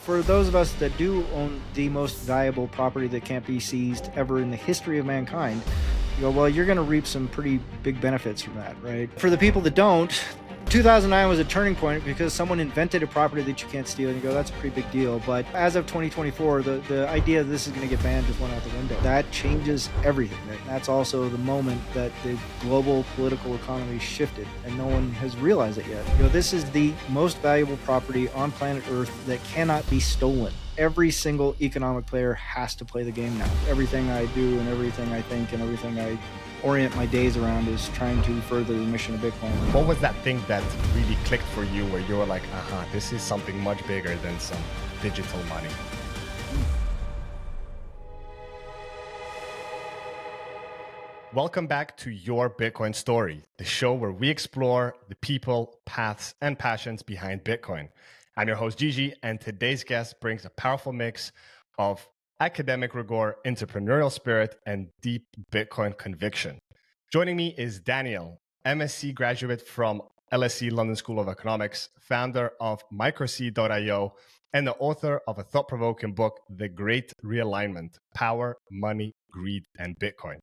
for those of us that do own the most valuable property that can't be seized ever in the history of mankind, you go, well, you're going to reap some pretty big benefits from that, right? For the people that don't, 2009 was a turning point because someone invented a property that you can't steal, and you go, that's a pretty big deal. But as of 2024, the idea that this is going to get banned just went out the window. That changes everything, right? And that's also the moment that the global political economy shifted, and no one has realized it yet. This is the most valuable property on planet Earth that cannot be stolen. Every single economic player has to play the game now. Everything I do and everything I think and everything I orient my days around is trying to further the mission of Bitcoin. What was that thing that really clicked for you where you were like, this is something much bigger than some digital money? Welcome back to Your Bitcoin Story, the show where we explore the people, paths, and passions behind Bitcoin. I'm your host, Gigi, and today's guest brings a powerful mix of academic rigor, entrepreneurial spirit, and deep Bitcoin conviction. Joining me is Daniel, MSc graduate from LSE London School of Economics, founder of MicroSeed.io, and the author of a thought-provoking book, The Great Realignment: Power, Money, Greed, and Bitcoin.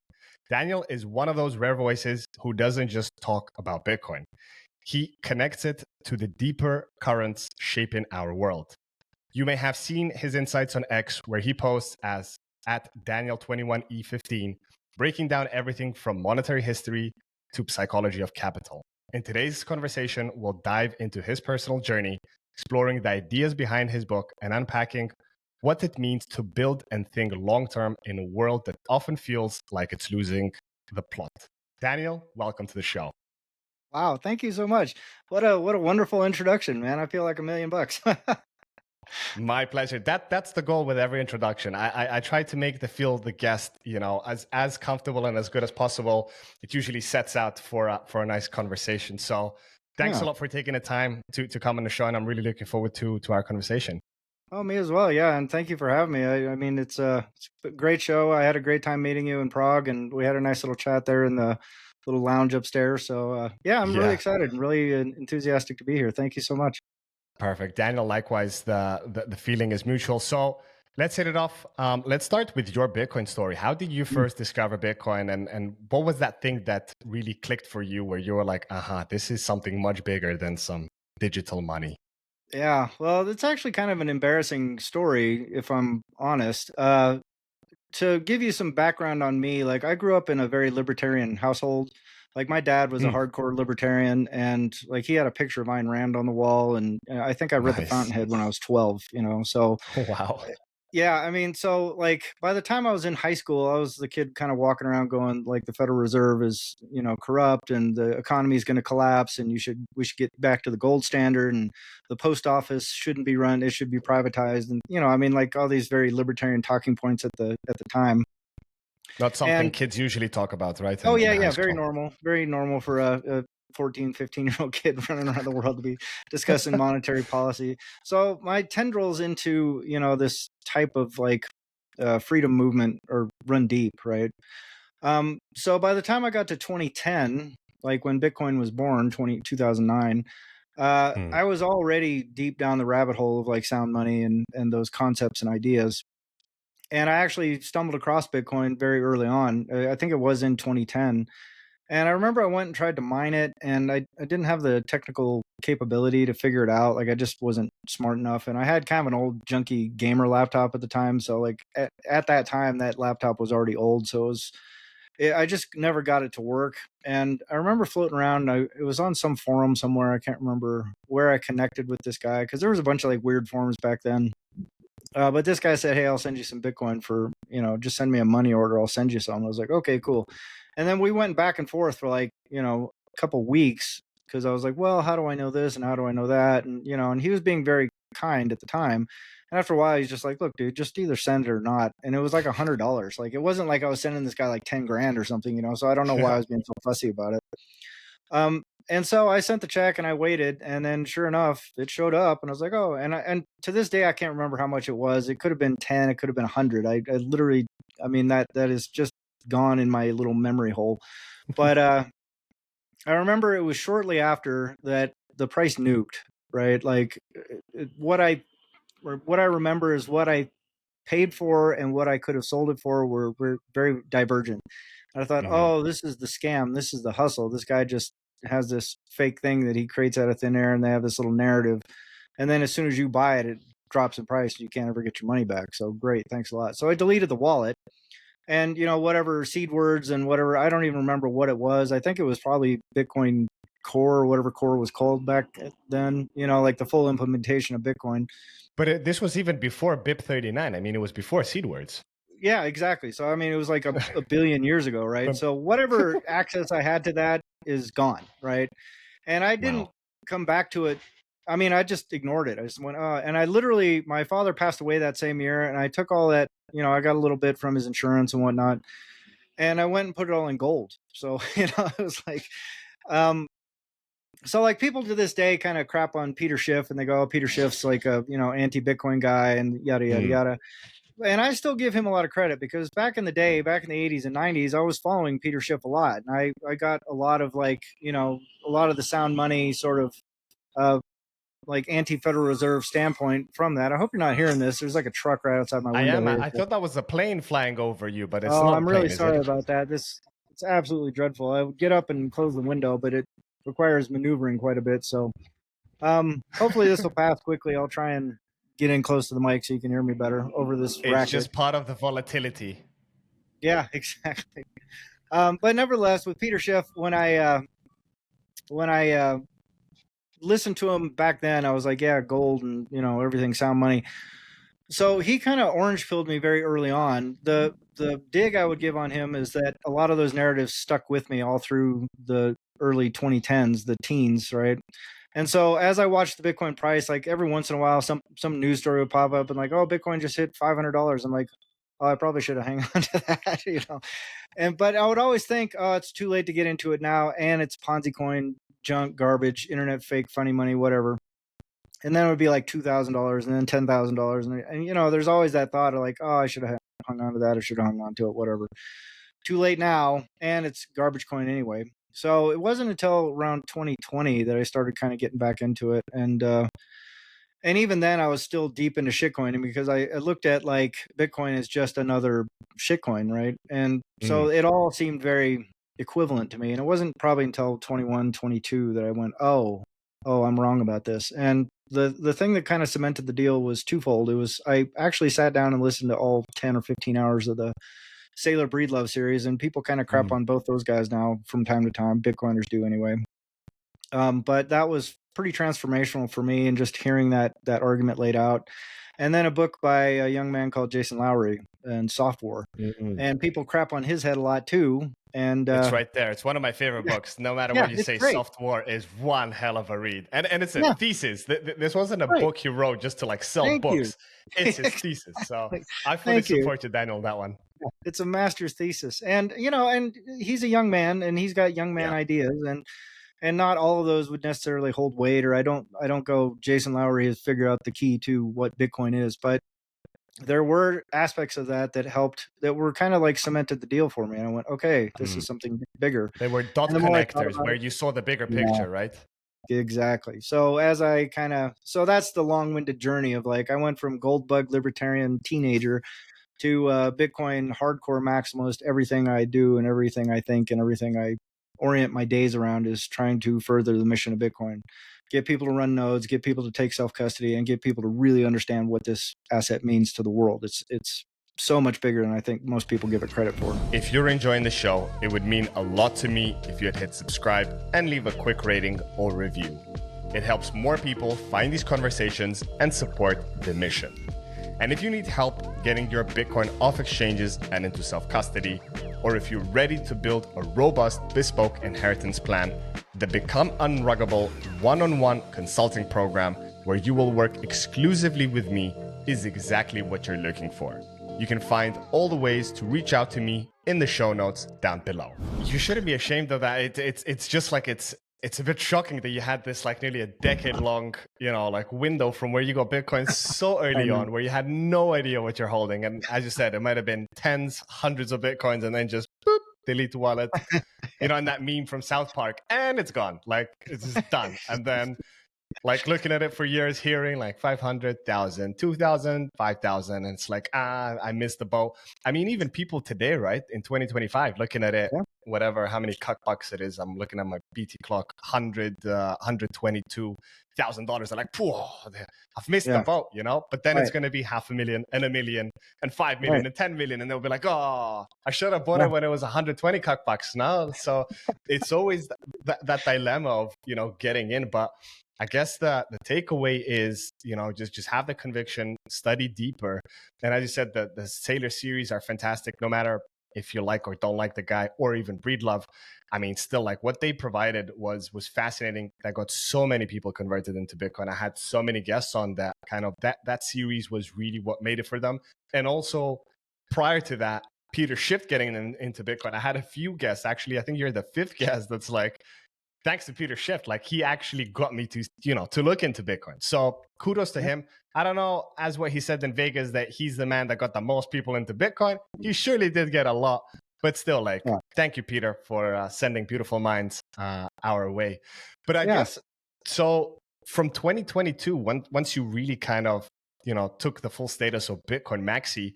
Daniel is one of those rare voices who doesn't just talk about Bitcoin. He connects it to the deeper currents shaping our world. You may have seen his insights on X, where he posts as at Daniel21E15, breaking down everything from monetary history to psychology of capital. In today's conversation, we'll dive into his personal journey, exploring the ideas behind his book and unpacking what it means to build and think long-term in a world that often feels like it's losing the plot. Daniel, welcome to the show. Wow, thank you so much. What a wonderful introduction, man. I feel like $1 million. My pleasure. That's the goal with every introduction. I try to make the guest, as comfortable and as good as possible. It usually sets out for a nice conversation. So thanks a lot for taking the time to come on the show, and I'm really looking forward to our conversation. Oh, me as well. Yeah, and thank you for having me. I mean, it's a great show. I had a great time meeting you in Prague, and we had a nice little chat there in the little lounge upstairs. So I'm really excited and really enthusiastic to be here. Thank you so much. Perfect. Daniel, likewise, the feeling is mutual. So let's hit it off. Let's start with your Bitcoin story. How did you first discover Bitcoin, and what was that thing that really clicked for you where you were like, this is something much bigger than some digital money? Yeah, well, it's actually kind of an embarrassing story, if I'm honest. To give you some background on me, like I grew up in a very libertarian household. Like my dad was a hardcore libertarian, and like he had a picture of Ayn Rand on the wall, and I think I read The Fountainhead when I was 12. So wow. Yeah, I mean, so like by the time I was in high school, I was the kid kind of walking around going like the Federal Reserve is, corrupt and the economy is going to collapse and we should get back to the gold standard, and the post office shouldn't be run, it should be privatized, and I mean, like all these very libertarian talking points at the time. Not something kids usually talk about, right? Very normal for a 14, 15-year-old kid running around the world to be discussing monetary policy. So my tendrils into, this type of like freedom movement or run deep, right? So by the time I got to 2010, like when Bitcoin was born, 2009, I was already deep down the rabbit hole of like sound money and those concepts and ideas. And I actually stumbled across Bitcoin very early on. I think it was in 2010. And I remember I went and tried to mine it, and I didn't have the technical capability to figure it out. Like I just wasn't smart enough. And I had kind of an old junky gamer laptop at the time. So like at that time, that laptop was already old. So I just never got it to work. And I remember floating around. It was on some forum somewhere. I can't remember where I connected with this guy, because there was a bunch of like weird forums back then. But this guy said, hey, I'll send you some Bitcoin for, just send me a money order. I'll send you some. I was like, okay, cool. And then we went back and forth for like, a couple weeks, because I was like, well, how do I know this and how do I know that? And, and he was being very kind at the time. And after a while, he's just like, look, dude, just either send it or not. And it was like $100. Like, it wasn't like I was sending this guy like 10 grand or something, so I don't know why I was being so fussy about it. And so I sent the check and I waited, and then sure enough, it showed up, and I was like, oh, and to this day, I can't remember how much it was. It could have been 10, it could have been 100. I literally, I mean, that is just gone in my little memory hole. But I remember it was shortly after that the price nuked, right? Like what I what I remember is what I paid for and what I could have sold it for were very divergent. And I thought, oh, this is the scam. This is the hustle. This guy just has this fake thing that he creates out of thin air, and they have this little narrative. And then as soon as you buy it, it drops in price. You can't ever get your money back. So great. Thanks a lot. So I deleted the wallet. And, whatever seed words and whatever, I don't even remember what it was. I think it was probably Bitcoin Core or whatever Core was called back then, like the full implementation of Bitcoin. But this was even before BIP39. I mean, it was before seed words. Yeah, exactly. So, I mean, it was like a billion years ago, right? So whatever access I had to that is gone, right? And I didn't come back to it. I mean, I just ignored it. I just went, and I literally, my father passed away that same year, and I took all that, I got a little bit from his insurance and whatnot, and I went and put it all in gold. So, it was like, so like people to this day kind of crap on Peter Schiff, and they go, oh, Peter Schiff's like a, anti-Bitcoin guy and yada, yada, yada. And I still give him a lot of credit because back in the day, back in the 80s and 90s, I was following Peter Schiff a lot. And I got a lot of like, a lot of the sound money sort of like anti-Federal Reserve standpoint from that. I hope you're not hearing this. There's like a truck right outside my window. I thought that was a plane flying over you, but it's not. Oh, I'm really sorry about that. It's absolutely dreadful. I would get up and close the window, but it requires maneuvering quite a bit. So hopefully this will pass quickly. I'll try and get in close to the mic so you can hear me better over this racket. It's just part of the volatility. Yeah, exactly. But nevertheless, with Peter Schiff, when I listened to him back then, I was like, yeah, gold and, everything sound money. So he kind of orange pilled me very early on. The dig I would give on him is that a lot of those narratives stuck with me all through the early 2010s, the teens, right? And so as I watched the Bitcoin price, like every once in a while, some news story would pop up and like, oh, Bitcoin just hit $500. I'm like, oh, I probably should have hung on to that, but I would always think, oh, it's too late to get into it now. And it's Ponzi coin, junk, garbage, internet fake, funny money, whatever. And then it would be like $2,000 and then $10,000. And there's always that thought of like, oh, I should have hung on to that or should have hung on to it, whatever. Too late now. And it's garbage coin anyway. So it wasn't until around 2020 that I started kind of getting back into it. And even then I was still deep into shitcoining because I looked at like Bitcoin as just another shitcoin, right? And so it all seemed very equivalent to me. And it wasn't probably until 21, 22 that I went, oh, I'm wrong about this. And the thing that kind of cemented the deal was twofold. It was, I actually sat down and listened to all 10 or 15 hours of the Sailor Breedlove series, and people kind of crap on both those guys now from time to time. Bitcoiners do anyway. But that was pretty transformational for me, and just hearing that argument laid out. And then a book by a young man called Jason Lowery and Soft War. And people crap on his head a lot too. And it's right there. It's one of my favorite books. No matter what you say, great. Soft War is one hell of a read. And it's a thesis. This wasn't a book he wrote just to like sell books. It's his thesis. So I fully support you, Daniel, on that one. It's a master's thesis. And, and he's a young man and he's got young man ideas, and not all of those would necessarily hold weight, or I don't go, Jason Lowery has figured out the key to what Bitcoin is, but there were aspects of that helped, that were kind of like cemented the deal for me. And I went, okay, this is something bigger. They were dot connectors where you saw the bigger picture, right? Exactly. So so that's the long-winded journey of like, I went from goldbug libertarian teenager to Bitcoin hardcore maximalist. Everything I do and everything I think and everything I orient my days around is trying to further the mission of Bitcoin. Get people to run nodes, get people to take self-custody, and get people to really understand what this asset means to the world. It's so much bigger than I think most people give it credit for. If you're enjoying the show, it would mean a lot to me if you had hit subscribe and leave a quick rating or review. It helps more people find these conversations and support the mission. And if you need help getting your Bitcoin off exchanges and into self-custody, or if you're ready to build a robust, bespoke inheritance plan, the Become Unruggable one-on-one consulting program, where you will work exclusively with me, is exactly what you're looking for. You can find all the ways to reach out to me in the show notes down below. You shouldn't be ashamed of that. It's just like it's a bit shocking that you had this like nearly a decade long, like window from where you got Bitcoin so early on, where you had no idea what you're holding. And as you said, it might have been tens, hundreds of Bitcoins, and then just boop, delete the wallet, and that meme from South Park, and it's gone. Like, it's just done. And then Like looking at it for years, hearing like 500,000, 2,000, 5,000. And it's like, I missed the boat. I mean, even people today, right? In 2025, looking at it, Yeah. whatever, how many cuck bucks it is. I'm looking at my BT clock, $122,000. They're like, I've missed the Yeah. boat, you know? But then Right. it's going to be 500,000 and 1 million and 5 million Right. and 10 million. And they'll be like, oh, I should have bought Yeah. it when it was 120 cuck bucks now. So it's always that dilemma of, you know, getting in. But I guess the takeaway is, you know, just have the conviction, study deeper. And as you said, the Sailor series are fantastic, no matter if you like or don't like the guy or even Breedlove. I mean, still, like, what they provided was fascinating. That got so many people converted into Bitcoin. I had so many guests on that. Kind of that series was really what made it for them. And also prior to that, Peter Schiff getting into Bitcoin. I had a few guests. Actually, I think you're the fifth guest that's like, thanks to Peter Schiff, like he actually got me to, you know, to look into Bitcoin. So kudos to him. I don't know, as what he said in Vegas, that he's the man that got the most people into Bitcoin. He surely did get a lot, but still, like, thank you, Peter, for sending beautiful minds our way. But I guess, so from 2022, once you really kind of, you know, took the full status of Bitcoin Maxi,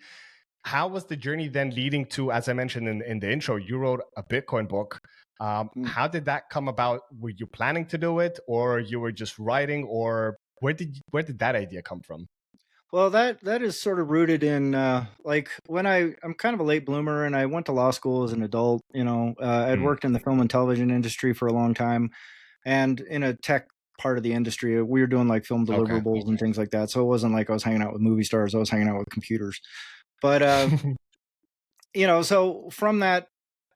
how was the journey then leading to, as I mentioned in the intro, you wrote a Bitcoin book. How did that come about? Were you planning to do it, or you were just writing, or where did that idea come from? Well, that is sort of rooted in like when I'm kind of a late bloomer, and I went to law school as an adult. You know, I'd worked in the film and television industry for a long time, and in a tech part of the industry, we were doing like film deliverables and things like that. So it wasn't like I was hanging out with movie stars; I was hanging out with computers. But you know, so from that,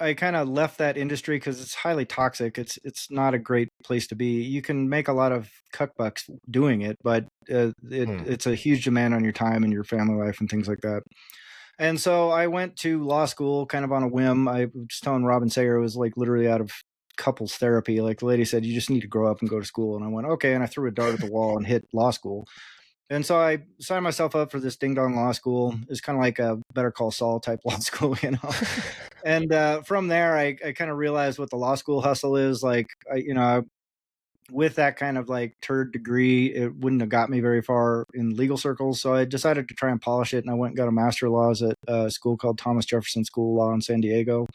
I kind of left that industry because it's highly toxic. It's not a great place to be. You can make a lot of cuck bucks doing it, but it's a huge demand on your time and your family life and things like that. And so I went to law school kind of on a whim. I was telling Robin Sayer, it was like literally out of couples therapy. Like the lady said, you just need to grow up and go to school. And I went, okay. And I threw a dart at the wall and hit law school. And so I signed myself up for this ding dong law school. It's kind of like a Better Call Saul type law school, you know. And from there, I kind of realized what the law school hustle is. Like, you know, with that kind of like turd degree, it wouldn't have got me very far in legal circles. So I decided to try and polish it, and I went and got a Master of Laws at a school called Thomas Jefferson School of Law in San Diego.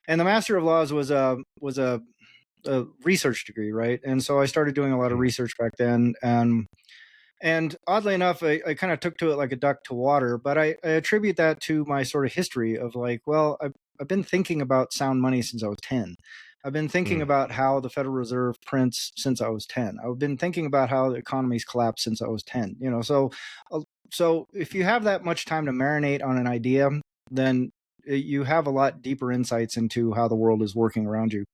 And the Master of Laws was a research degree, right? And so I started doing a lot of research back then. And oddly enough, I kind of took to it like a duck to water, but I attribute that to my sort of history of like, well, I've been thinking about sound money since I was 10. I've been thinking about how the Federal Reserve prints since I was 10. I've been thinking about how the economies collapse since I was 10. You know, so if you have that much time to marinate on an idea, then you have a lot deeper insights into how the world is working around you.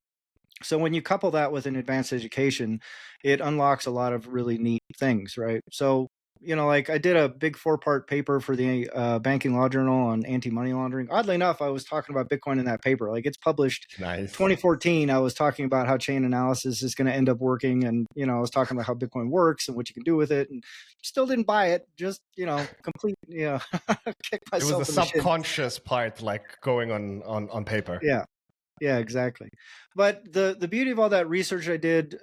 So when you couple that with an advanced education, it unlocks a lot of really neat things, right? So, you know, like I did a big 4-part paper for the Banking Law Journal on anti-money laundering. Oddly enough, I was talking about Bitcoin in that paper. Like it's published 2014. I was talking about how chain analysis is going to end up working. And, you know, I was talking about how Bitcoin works and what you can do with it, and still didn't buy it. Just, you know, complete, you know, kick myself It was the in the shin. subconscious part, like going on paper. Yeah. Yeah, exactly. But the beauty of all that research I did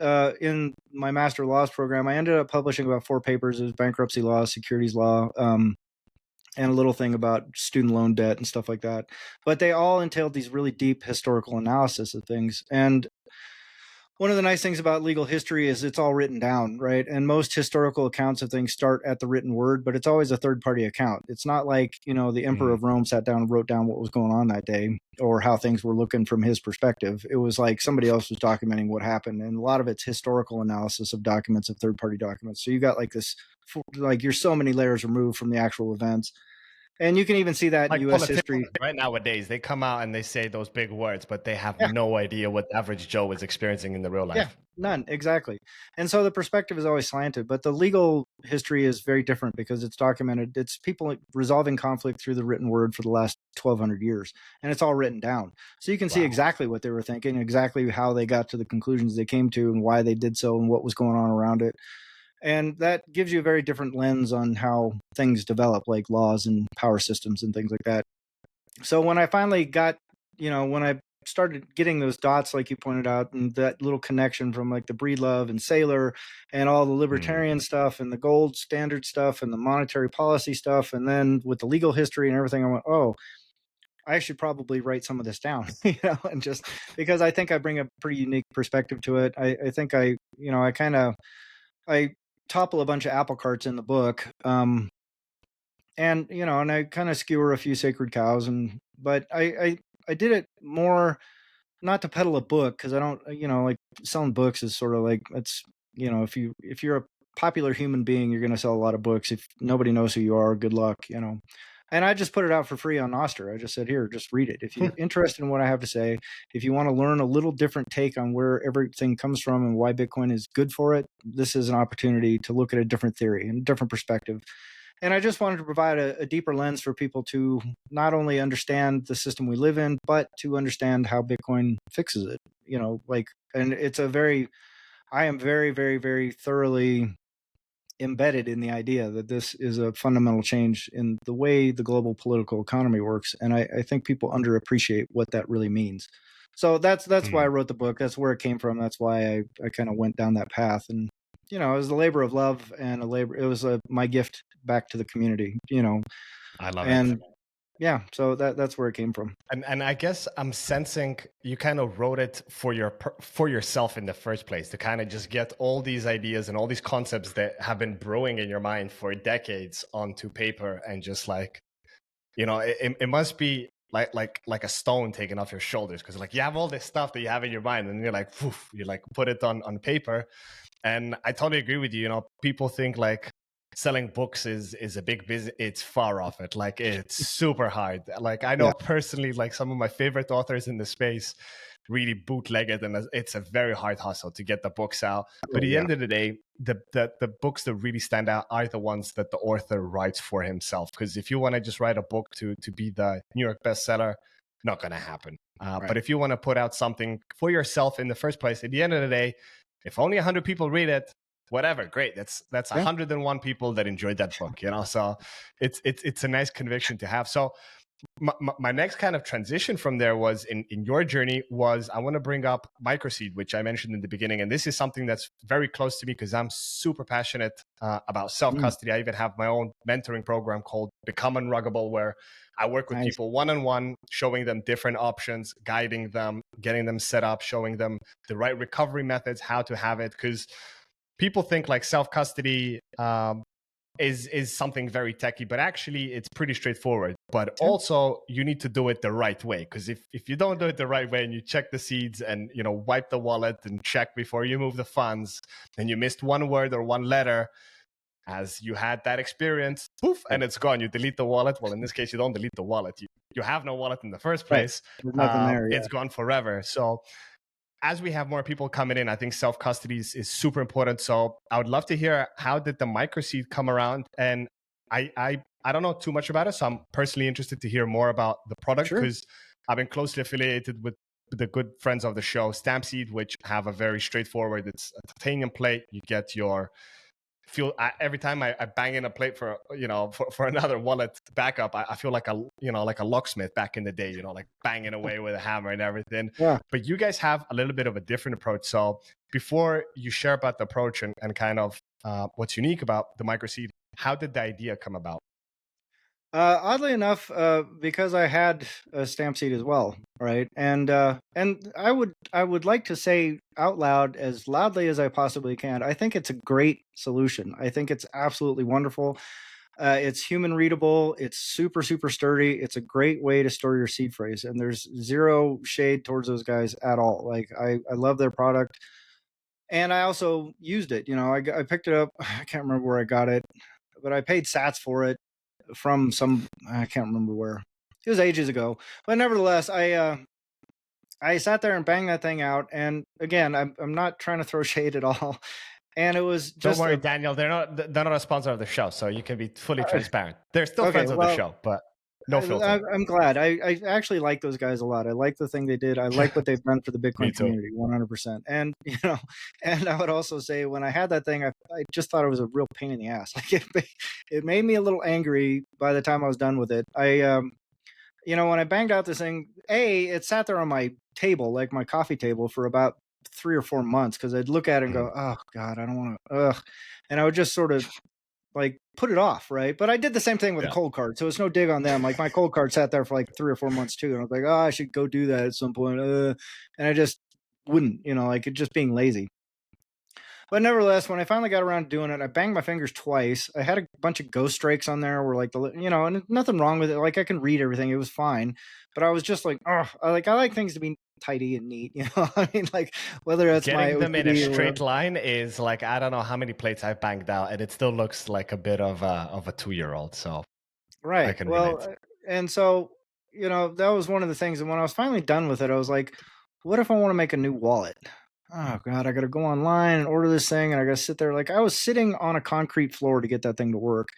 in my Master of Laws program, I ended up publishing about 4 papers. It was bankruptcy law, securities law, and a little thing about student loan debt and stuff like that. But they all entailed these really deep historical analysis of things. And one of the nice things about legal history is it's all written down, right? And most historical accounts of things start at the written word, but it's always a third-party account. It's not like, you know, the Emperor of Rome sat down and wrote down what was going on that day or how things were looking from his perspective. It was like somebody else was documenting what happened. And a lot of it's historical analysis of documents, of third-party documents. So you got like this, like you're so many layers removed from the actual events. And you can even see that like in U.S. history. Right nowadays, they come out and they say those big words, but they have no idea what the average Joe is experiencing in the real life. Yeah, none, exactly. And so the perspective is always slanted, but the legal history is very different because it's documented. It's people resolving conflict through the written word for the last 1,200 years, and it's all written down. So you can see exactly what they were thinking, exactly how they got to the conclusions they came to, and why they did so, and what was going on around it. And that gives you a very different lens on how things develop, like laws and power systems and things like that. So when I finally got, you know, when I started getting those dots, like you pointed out, and that little connection from like the Breedlove and Saylor and all the libertarian stuff and the gold standard stuff and the monetary policy stuff. And then with the legal history and everything, I went, oh, I should probably write some of this down, and just because I think I bring a pretty unique perspective to it. I think I topple a bunch of apple carts in the book. And I kind of skewer a few sacred cows, but I did it more not to peddle a book, because I don't, like selling books is sort of like, it's, if you're a popular human being, you're going to sell a lot of books. If nobody knows who you are, good luck. And I just put it out for free on Nostr. I just said, here, just read it. If you're interested in what I have to say, if you want to learn a little different take on where everything comes from and why Bitcoin is good for it, this is an opportunity to look at a different theory and a different perspective. And I just wanted to provide a deeper lens for people to not only understand the system we live in, but to understand how Bitcoin fixes it. And I am very, very, very thoroughly embedded in the idea that this is a fundamental change in the way the global political economy works. And I think people underappreciate what that really means. So that's why I wrote the book. That's where it came from. That's why I kind of went down that path. And, it was a labor of love and it was my gift back to the community, I love and it. Yeah, so that's where it came from. And I guess I'm sensing you kind of wrote it for yourself in the first place, to kind of just get all these ideas and all these concepts that have been brewing in your mind for decades onto paper, and just like, it must be like a stone taken off your shoulders, because like you have all this stuff that you have in your mind, and you're like, poof, you like put it on paper. And I totally agree with you. People think like selling books is a big business. It's far off it. Like, it's super hard. Like, I know personally, like some of my favorite authors in the space really bootleg it, and it's a very hard hustle to get the books out. But at the end of the day, the books that really stand out are the ones that the author writes for himself. Because if you want to just write a book to be the New York bestseller, not going to happen. But if you want to put out something for yourself in the first place, at the end of the day, if only 100 people read it, whatever, great. That's 101 people that enjoyed that book, So it's a nice conviction to have. So my next kind of transition from there was in your journey was, I want to bring up MicroSeed, which I mentioned in the beginning. And this is something that's very close to me because I'm super passionate about self-custody. I even have my own mentoring program called Become Unruggable, where I work with people one-on-one, showing them different options, guiding them, getting them set up, showing them the right recovery methods, how to have it. Because people think like self-custody is something very techy, but actually it's pretty straightforward. But also you need to do it the right way, because if you don't do it the right way and you check the seeds and wipe the wallet and check before you move the funds, and you missed one word or one letter, as you had that experience, poof, and it's gone. You delete the wallet. Well, in this case, you don't delete the wallet. You have no wallet in the first place. There's nothing there. It's gone forever. So as we have more people coming in, I think self-custody is super important. So I would love to hear, how did the MicroSeed come around? And I don't know too much about it, so I'm personally interested to hear more about the product, because I've been closely affiliated with the good friends of the show, StampSeed, which have a very straightforward, it's a titanium plate. You get your fuel. Every time I bang in a plate for another wallet backup, I feel like a locksmith back in the day, like banging away with a hammer and everything. But you guys have a little bit of a different approach. So before you share about the approach and kind of what's unique about the MicroSeed, how did the idea come about? Oddly enough, because I had a StampSeed as well, right? And I would like to say out loud, as loudly as I possibly can, I think it's a great solution. I think it's absolutely wonderful. It's human readable. It's super, super sturdy. It's a great way to store your seed phrase, and there's zero shade towards those guys at all. Like, I love their product, and I also used it. I picked it up. I can't remember where I got it, but I paid Sats for it from I can't remember where. It was ages ago, but nevertheless, I sat there and banged that thing out. And again, I'm not trying to throw shade at all. And it was just, don't worry, Daniel. They're not a sponsor of the show, so you can be fully transparent. They're still friends of the show, but no filter. I'm glad. I actually like those guys a lot. I like the thing they did. I like what they've done for the Bitcoin community, 100%. And and I would also say, when I had that thing, I just thought it was a real pain in the ass. Like, it made me a little angry by the time I was done with it. When I banged out this thing, it sat there on my table, like my coffee table, for about 3 or 4 months, because I'd look at it and go, oh God, I don't want to, ugh. And I would just sort of like put it off, right? But I did the same thing with a Yeah. cold card, so it's no dig on them. Like my cold card sat there for like 3 or 4 months too, and I was like, oh, I should go do that at some point, and I just wouldn't, like it just being lazy. But nevertheless, when I finally got around to doing it, I banged my fingers twice. I had a bunch of ghost strikes on there, where like and nothing wrong with it. Like I can read everything; it was fine. But I was just like, oh, I like things to be tidy and neat. I mean, like whether that's Getting my them in a OCD or straight whatever. line is like, I don't know how many plates I've banged out, and it still looks like a bit of a 2-year-old. So I Right. can Well, relate. and so that was one of the things. And when I was finally done with it, I was like, what if I want to make a new wallet? Oh God, I got to go online and order this thing, and I got to sit there. Like I was sitting on a concrete floor to get that thing to work,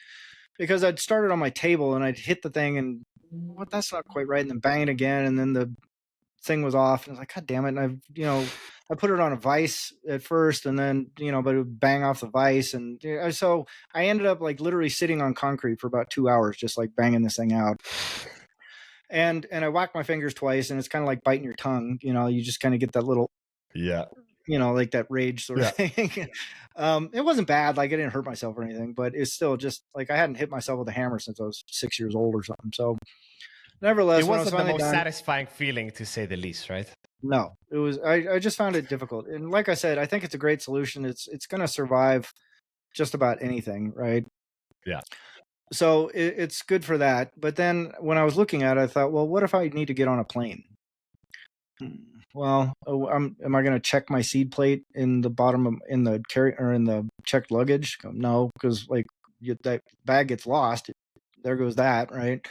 because I'd started on my table and I'd hit the thing and what, that's not quite right, and then bang it again, and then the thing was off, and I was like, God damn it! And I put it on a vise at first, and then but it would bang off the vise, and so I ended up like literally sitting on concrete for about 2 hours, just like banging this thing out. And I whacked my fingers twice, and it's kind of like biting your tongue. You just kind of get that little, Yeah. like that rage sort of Yeah. thing. It wasn't bad, like I didn't hurt myself or anything, but it's still just like I hadn't hit myself with a hammer since I was 6 years old or something. So It nevertheless, when I was wasn't the finally most done, satisfying feeling, to say the least, right? no, it was, I just found it difficult. And like I said, I think it's a great solution. It's going to survive just about anything, right? Yeah. So it's good for that. But then when I was looking at it, I thought, well, what if I need to get on a plane? Well, am I going to check my seed plate in the bottom of, in the carry, or in the checked luggage? No, because like that bag gets lost, there goes that, right?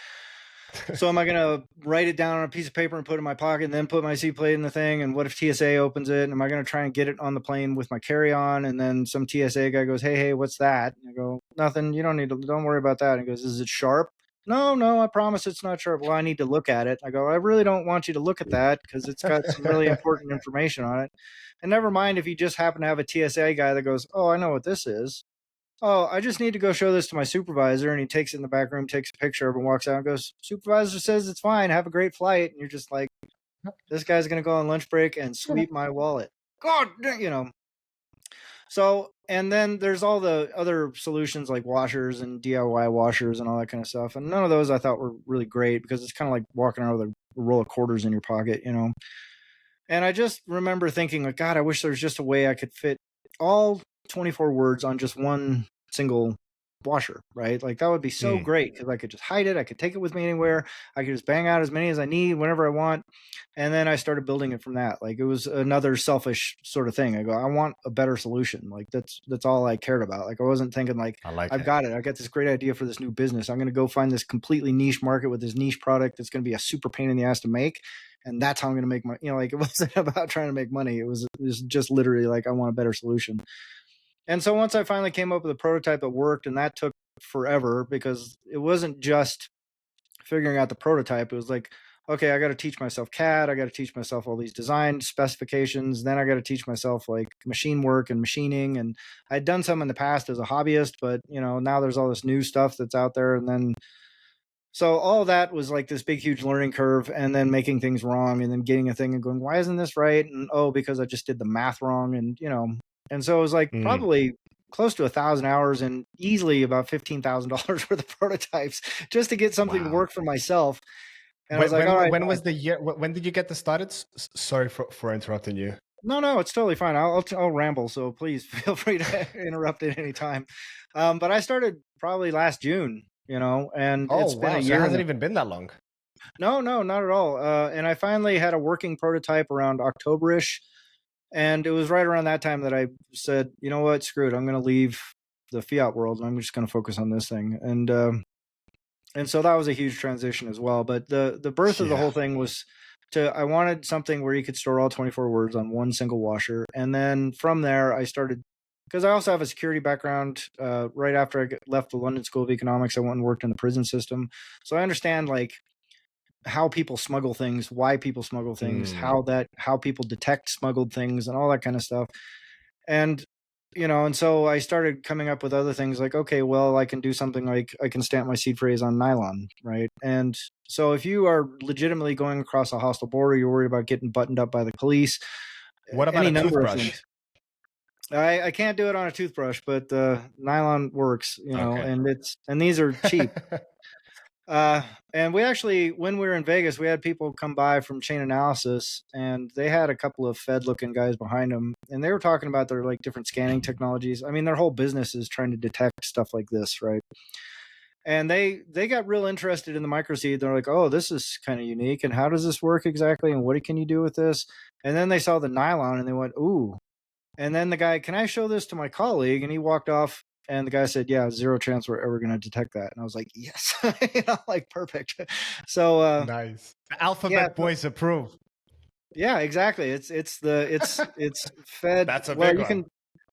So am I going to write it down on a piece of paper and put it in my pocket, and then put my seat plate in the thing? And what if TSA opens it? And am I going to try and get it on the plane with my carry-on? And then some TSA guy goes, hey, what's that? And I go, nothing. You don't worry about that. And he goes, is it sharp? No, I promise it's not sharp. Well, I need to look at it. I go, I really don't want you to look at that, because it's got some really important information on it. And never mind if you just happen to have a TSA guy that goes, oh, I know what this is. Oh, I just need to go show this to my supervisor. And he takes it in the back room, takes a picture of it, and walks out and goes, supervisor says it's fine. Have a great flight. And you're just like, this guy's going to go on lunch break and sweep my wallet. God, So, and then there's all the other solutions like washers and DIY washers and all that kind of stuff. And none of those I thought were really great, because it's kind of like walking around with a roll of quarters in your pocket. And I just remember thinking, like, God, I wish there was just a way I could fit all 24 words on just one single washer, right? Like that would be so great, because I could just hide it. I could take it with me anywhere. I could just bang out as many as I need whenever I want. And then I started building it from that. Like it was another selfish sort of thing. I go, I want a better solution. Like that's all I cared about. Like I wasn't thinking like, I like I've it. got it. I got this great idea for this new business. I'm going to go find this completely niche market with this niche product that's going to be a super pain in the ass to make. And that's how I'm going to make my, like it wasn't about trying to make money. It was just literally like, I want a better solution. And so once I finally came up with a prototype that worked, and that took forever, because it wasn't just figuring out the prototype. It was like, okay, I got to teach myself CAD. I got to teach myself all these design specifications. Then I got to teach myself like machine work and machining. And I'd done some in the past as a hobbyist, but now there's all this new stuff that's out there. And then, so all that was like this big, huge learning curve, and then making things wrong, and then getting a thing and going, why isn't this right? And because I just did the math wrong. And, and so it was like probably close to 1,000 hours and easily about $15,000 worth of prototypes just to get something to work for myself. And I was like, all right. When was the year? When did you get this started? Sorry for interrupting you. No, it's totally fine. I'll ramble, so please feel free to interrupt at any time. But I started probably last June, and it's been a year. So it hasn't even been that long. No, not at all. And I finally had a working prototype around October-ish. And it was right around that time that I said, you know what, screw it. I'm going to leave the Fiat world, and I'm just going to focus on this thing. And so that was a huge transition as well. But the birth of the whole thing was I wanted something where you could store all 24 words on one single washer. And then from there, I started, because I also have a security background. Right after I left the London School of Economics, I went and worked in the prison system. So I understand like how people smuggle things, why people smuggle things, how people detect smuggled things, and all that kind of stuff. And and so I started coming up with other things like, okay, well, I can do something like I can stamp my seed phrase on nylon, right? And so if you are legitimately going across a hostile border, you're worried about getting buttoned up by the police, What about any a number of toothbrush? things. I can't do it on a toothbrush, but nylon works, Okay. and these are cheap. And we actually, when we were in Vegas, we had people come by from Chain Analysis, and they had a couple of Fed-looking guys behind them, and they were talking about their like different scanning technologies. I mean, their whole business is trying to detect stuff like this, right? And they got real interested in the microseed. They're like, "Oh, this is kind of unique, and how does this work exactly? And what can you do with this?" And then they saw the nylon, and they went, "Ooh." And then the guy, "Can I show this to my colleague?" And he walked off. And the guy said, "Yeah, zero chance we're ever going to detect that." And I was like, "Yes," like perfect. So, Nice. The yeah, alphabet boys approve. yeah, exactly. It's fed. That's a Well, big you one. can.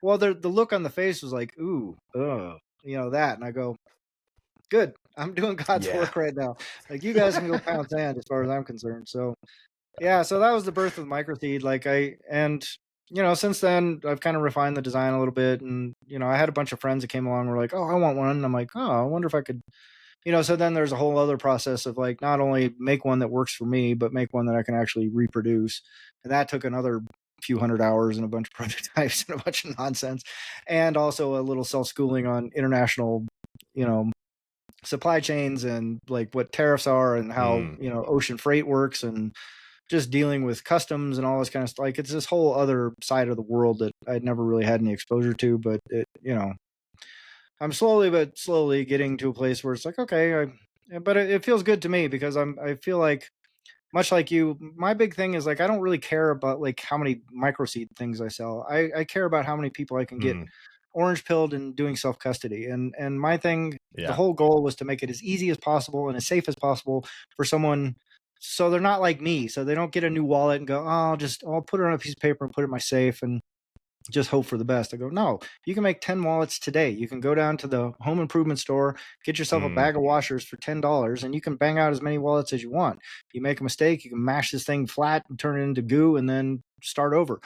Well, the look on the face was like, "Ooh, that." And I go, "Good, I'm doing God's Yeah. work right now. Like you guys can go pound sand as far as I'm concerned." So, yeah, so that was the birth of microseed. Since then I've kind of refined the design a little bit, and I had a bunch of friends that came along and were like, "Oh, I want one." And I'm like, "Oh, I wonder if I could." So then there's a whole other process of like not only make one that works for me, but make one that I can actually reproduce. And that took another few hundred hours and a bunch of prototypes and a bunch of nonsense, and also a little self-schooling on international, you know, supply chains and like what tariffs are and how, Mm. ocean freight works and just dealing with customs and all this kind of stuff. Like it's this whole other side of the world that I'd never really had any exposure to, but I'm slowly but slowly getting to a place where it's like, okay, but it feels good to me because I feel like much like you, my big thing is like I don't really care about like how many microseed things I sell. I care about how many people I can get Mm. orange pilled and doing self custody. And my thing, the Yeah. whole goal was to make it as easy as possible and as safe as possible for someone, so they're not like me. So they don't get a new wallet and go, oh, I'll put it on a piece of paper and put it in my safe and just hope for the best. I go, no, you can make 10 wallets today. You can go down to the home improvement store, get yourself a Mm. bag of washers for $10, and you can bang out as many wallets as you want. You make a mistake, you can mash this thing flat and turn it into goo and then start over.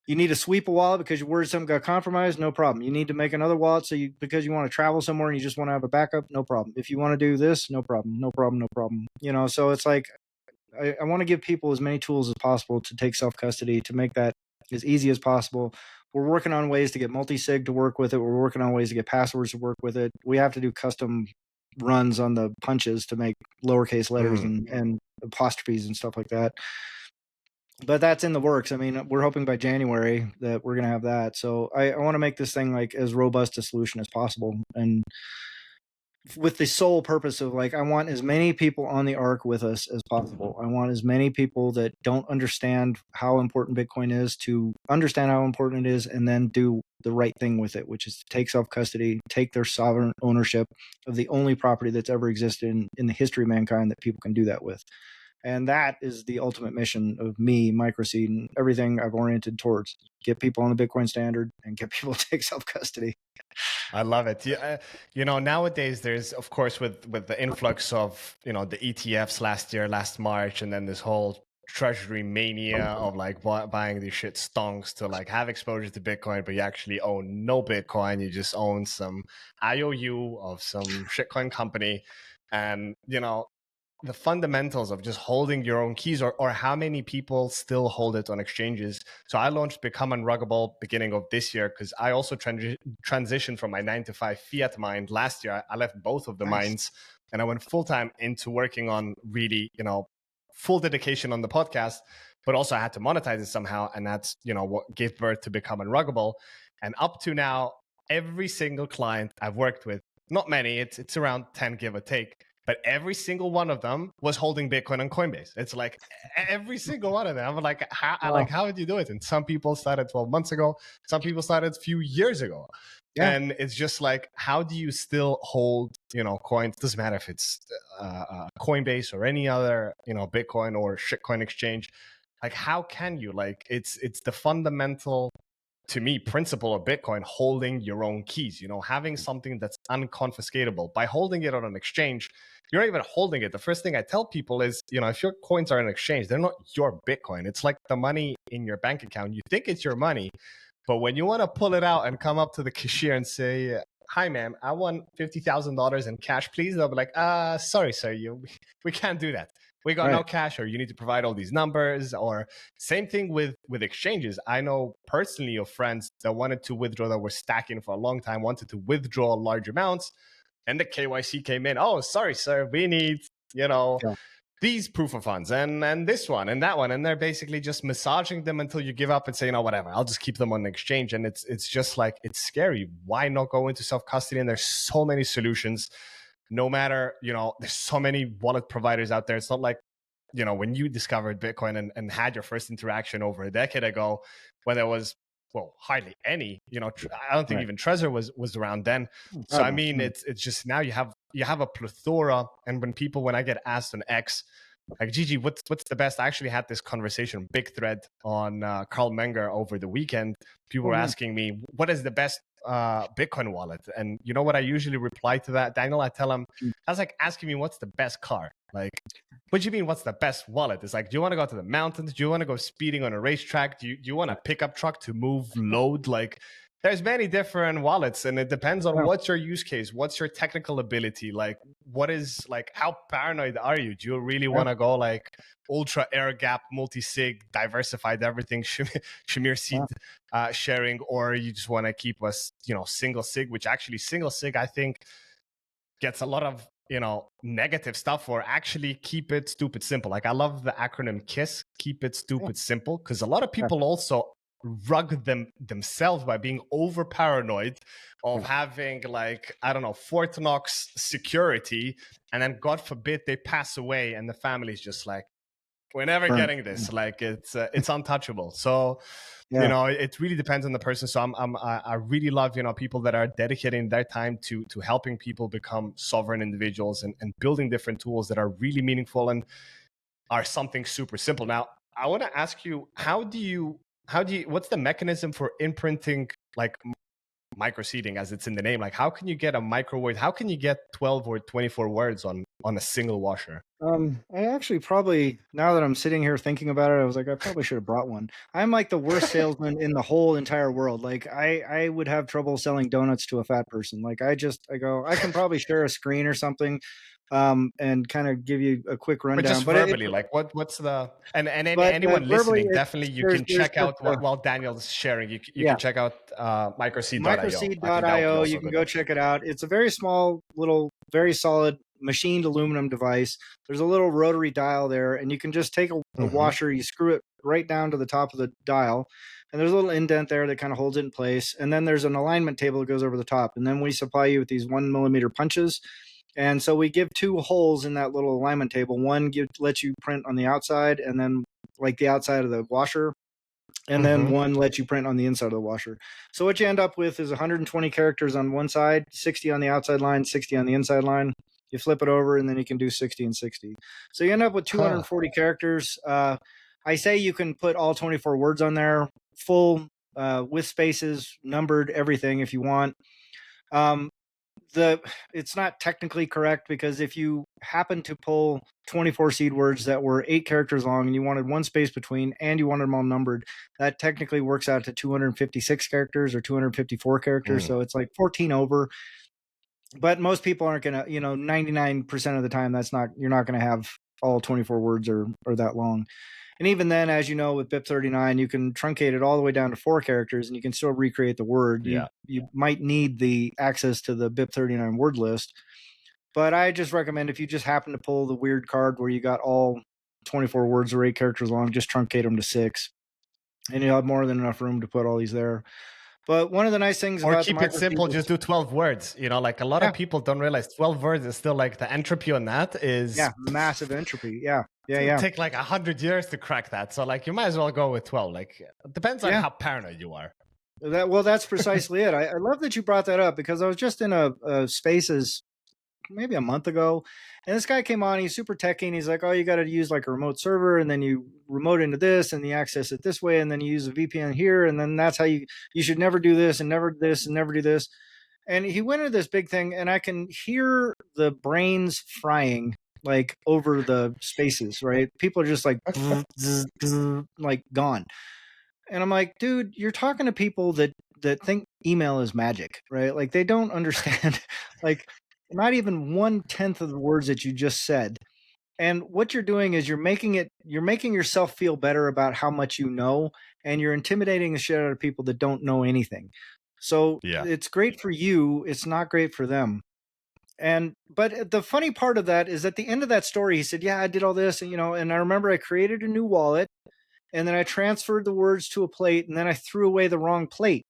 You need to sweep a wallet because you're worried something got compromised, no problem. You need to make another wallet because you want to travel somewhere and you just want to have a backup, no problem. If you want to do this, no problem, no problem, no problem. So it's like I want to give people as many tools as possible to take self custody, to make that as easy as possible. We're working on ways to get multi-sig to work with it. We're working on ways to get passwords to work with it. We have to do custom runs on the punches to make lowercase letters Mm. and apostrophes and stuff like that. But that's in the works. I mean, we're hoping by January that we're going to have that. So I want to make this thing like as robust a solution as possible. And with the sole purpose of like, I want as many people on the arc with us as possible. I want as many people that don't understand how important Bitcoin is to understand how important it is and then do the right thing with it, which is to take self-custody, take their sovereign ownership of the only property that's ever existed in the history of mankind that people can do that with. And that is the ultimate mission of me, MicroSeed, and everything I've oriented towards. Get people on the Bitcoin standard and get people to take self-custody. I love it. Yeah, nowadays there's, of course, with the influx of the ETFs last March, and then this whole treasury mania of like buying these shit stonks to like have exposure to Bitcoin, but you actually own no Bitcoin. You just own some IOU of some shitcoin company, and the fundamentals of just holding your own keys, or how many people still hold it on exchanges. So I launched Become Unruggable beginning of this year because I also transitioned from my 9-to-5 Fiat mind last year. I left both of the Nice. minds and I went full-time into working on really, full dedication on the podcast, but also I had to monetize it somehow. And that's, what gave birth to Become Unruggable. And up to now, every single client I've worked with, not many, it's around 10, give or take, but every single one of them was holding Bitcoin on Coinbase. It's like every single one of them. I'm like, how did you do it? And some people started 12 months ago. Some people started a few years ago. Yeah. And it's just like, how do you still hold, coins? Doesn't matter if it's Coinbase or any other, Bitcoin or shitcoin exchange. Like, how can you? Like, it's the fundamental, to me, principle of Bitcoin, holding your own keys, having something that's unconfiscatable. By holding it on an exchange, you're not even holding it. The first thing I tell people is, if your coins are in an exchange, they're not your Bitcoin. It's like the money in your bank account. You think it's your money, But when you want to pull it out and come up to the cashier and say, "Hi, ma'am, I want $50,000 in cash, please," they'll be like, sorry, sir, we can't do that. We got no cash, or you need to provide all these numbers." Or same thing with exchanges. I know personally of friends that wanted to withdraw, that were stacking for a long time, wanted to withdraw large amounts, and the KYC came in. "Oh, sorry, sir, we need, these proof of funds and this one and that one," and they're basically just massaging them until you give up and say, whatever, I'll just keep them on the exchange. And it's just like, it's scary. Why not go into self-custody? And there's so many solutions. No matter, there's so many wallet providers out there. It's not like, when you discovered Bitcoin and had your first interaction over a decade ago, when there was, well, hardly any, I don't think even Trezor was around then. So I mean, it's just, now you have a plethora. And when I get asked on X, like, Gigi, what's the best? I actually had this conversation, big thread on Carl Menger over the weekend. People were asking me, what is the best Bitcoin wallet? And you know what I usually reply to that, Daniel? I tell them, that's like asking me what's the best car. Like, what do you mean, what's the best wallet? It's like, do you want to go to the mountains? Do you want to go speeding on a racetrack? Do you want a pickup truck to move load? Like, there's many different wallets, and it depends on what's your use case, what's your technical ability, like how paranoid are you? Do you really want to go like ultra air gap, multi-sig, diversified everything, Shamir seed sharing, or you just want to keep us, single sig, which actually single sig, I think, gets a lot of negative stuff, or actually keep it stupid simple. Like, I love the acronym KISS, keep it stupid simple, because a lot of people also rug themselves by being over paranoid of having, like, I don't know, Fort Knox security, and then God forbid they pass away and the family's just like, we're never getting this. Like, it's untouchable. So it really depends on the person. So I really love people that are dedicating their time to helping people become sovereign individuals and building different tools that are really meaningful and are something super simple. Now, I want to ask you, how do you what's the mechanism for imprinting, like, microseeding, as it's in the name? Like, how can you get a microword? How can you get 12 or 24 words on a single washer? I actually probably, now that I'm sitting here thinking about it, I was like, I probably should have brought one. I'm like the worst salesman in the whole entire world. Like, I would have trouble selling donuts to a fat person. Like, I go, I can probably share a screen or something, and kind of give you a quick rundown. But just verbally, like, what's the, and anyone listening, definitely you can check out while Daniel's sharing. You can check out MicroSeed.io. MicroSeed.io. You can go check it out. It's a very small, little, very solid machined aluminum device. There's a little rotary dial there, and you can just take a washer, you screw it right down to the top of the dial, and there's a little indent there that kind of holds it in place. And then there's an alignment table that goes over the top. And then we supply you with these 1 millimeter punches. And so we give 2 holes in that little alignment table. One lets you print on the outside, and then like the outside of the washer. And then one lets you print on the inside of the washer. So what you end up with is 120 characters on one side, 60 on the outside line, 60 on the inside line. You flip it over, and then you can do 60 and 60. So you end up with 240 characters. I say you can put all 24 words on there, full, with spaces, numbered, everything if you want. It's not technically correct, because if you happen to pull 24 seed words that were 8 characters long and you wanted 1 space between and you wanted them all numbered, that technically works out to 256 characters or 254 characters. So it's like 14 over. But most people aren't going to, 99% of the time, you're not going to have all 24 words or that long. And even then, as you know, with BIP39, you can truncate it all the way down to 4 characters, and you can still recreate the word. You might need the access to the BIP39 word list. But I just recommend, if you just happen to pull the weird card where you got all 24 words or 8 characters long, just truncate them to 6. And you'll have more than enough room to put all these there. But one of the nice things about keep it simple, just do 12 words. Like, a lot of people don't realize 12 words is still, like, the entropy on that is massive entropy. It'll take like 100 years to crack that. So, like, you might as well go with 12. Like, it depends on how paranoid you are. That's precisely it. I love that you brought that up, because I was just in a Spaces maybe a month ago, and this guy came on. He's super techy, and he's like, oh, you got to use like a remote server, and then you remote into this, and you access it this way, and then you use a VPN here, and then that's how you should never do this and never this and never do this. And he went into this big thing, and I can hear the brains frying, like, over the spaces, right? People are just like, like, gone. And I'm like, dude, you're talking to people that think email is magic, right? Like they don't understand like not even 1/10 of the words that you just said. And what you're doing is you're making yourself feel better about how much you know, and you're intimidating the shit out of people that don't know anything. So Yeah. it's great for you, it's not great for them. And but the funny part of that is at the end of that story, he said, "Yeah, I did all this, and and I remember I created a new wallet, and then I transferred the words to a plate, and then I threw away the wrong plate.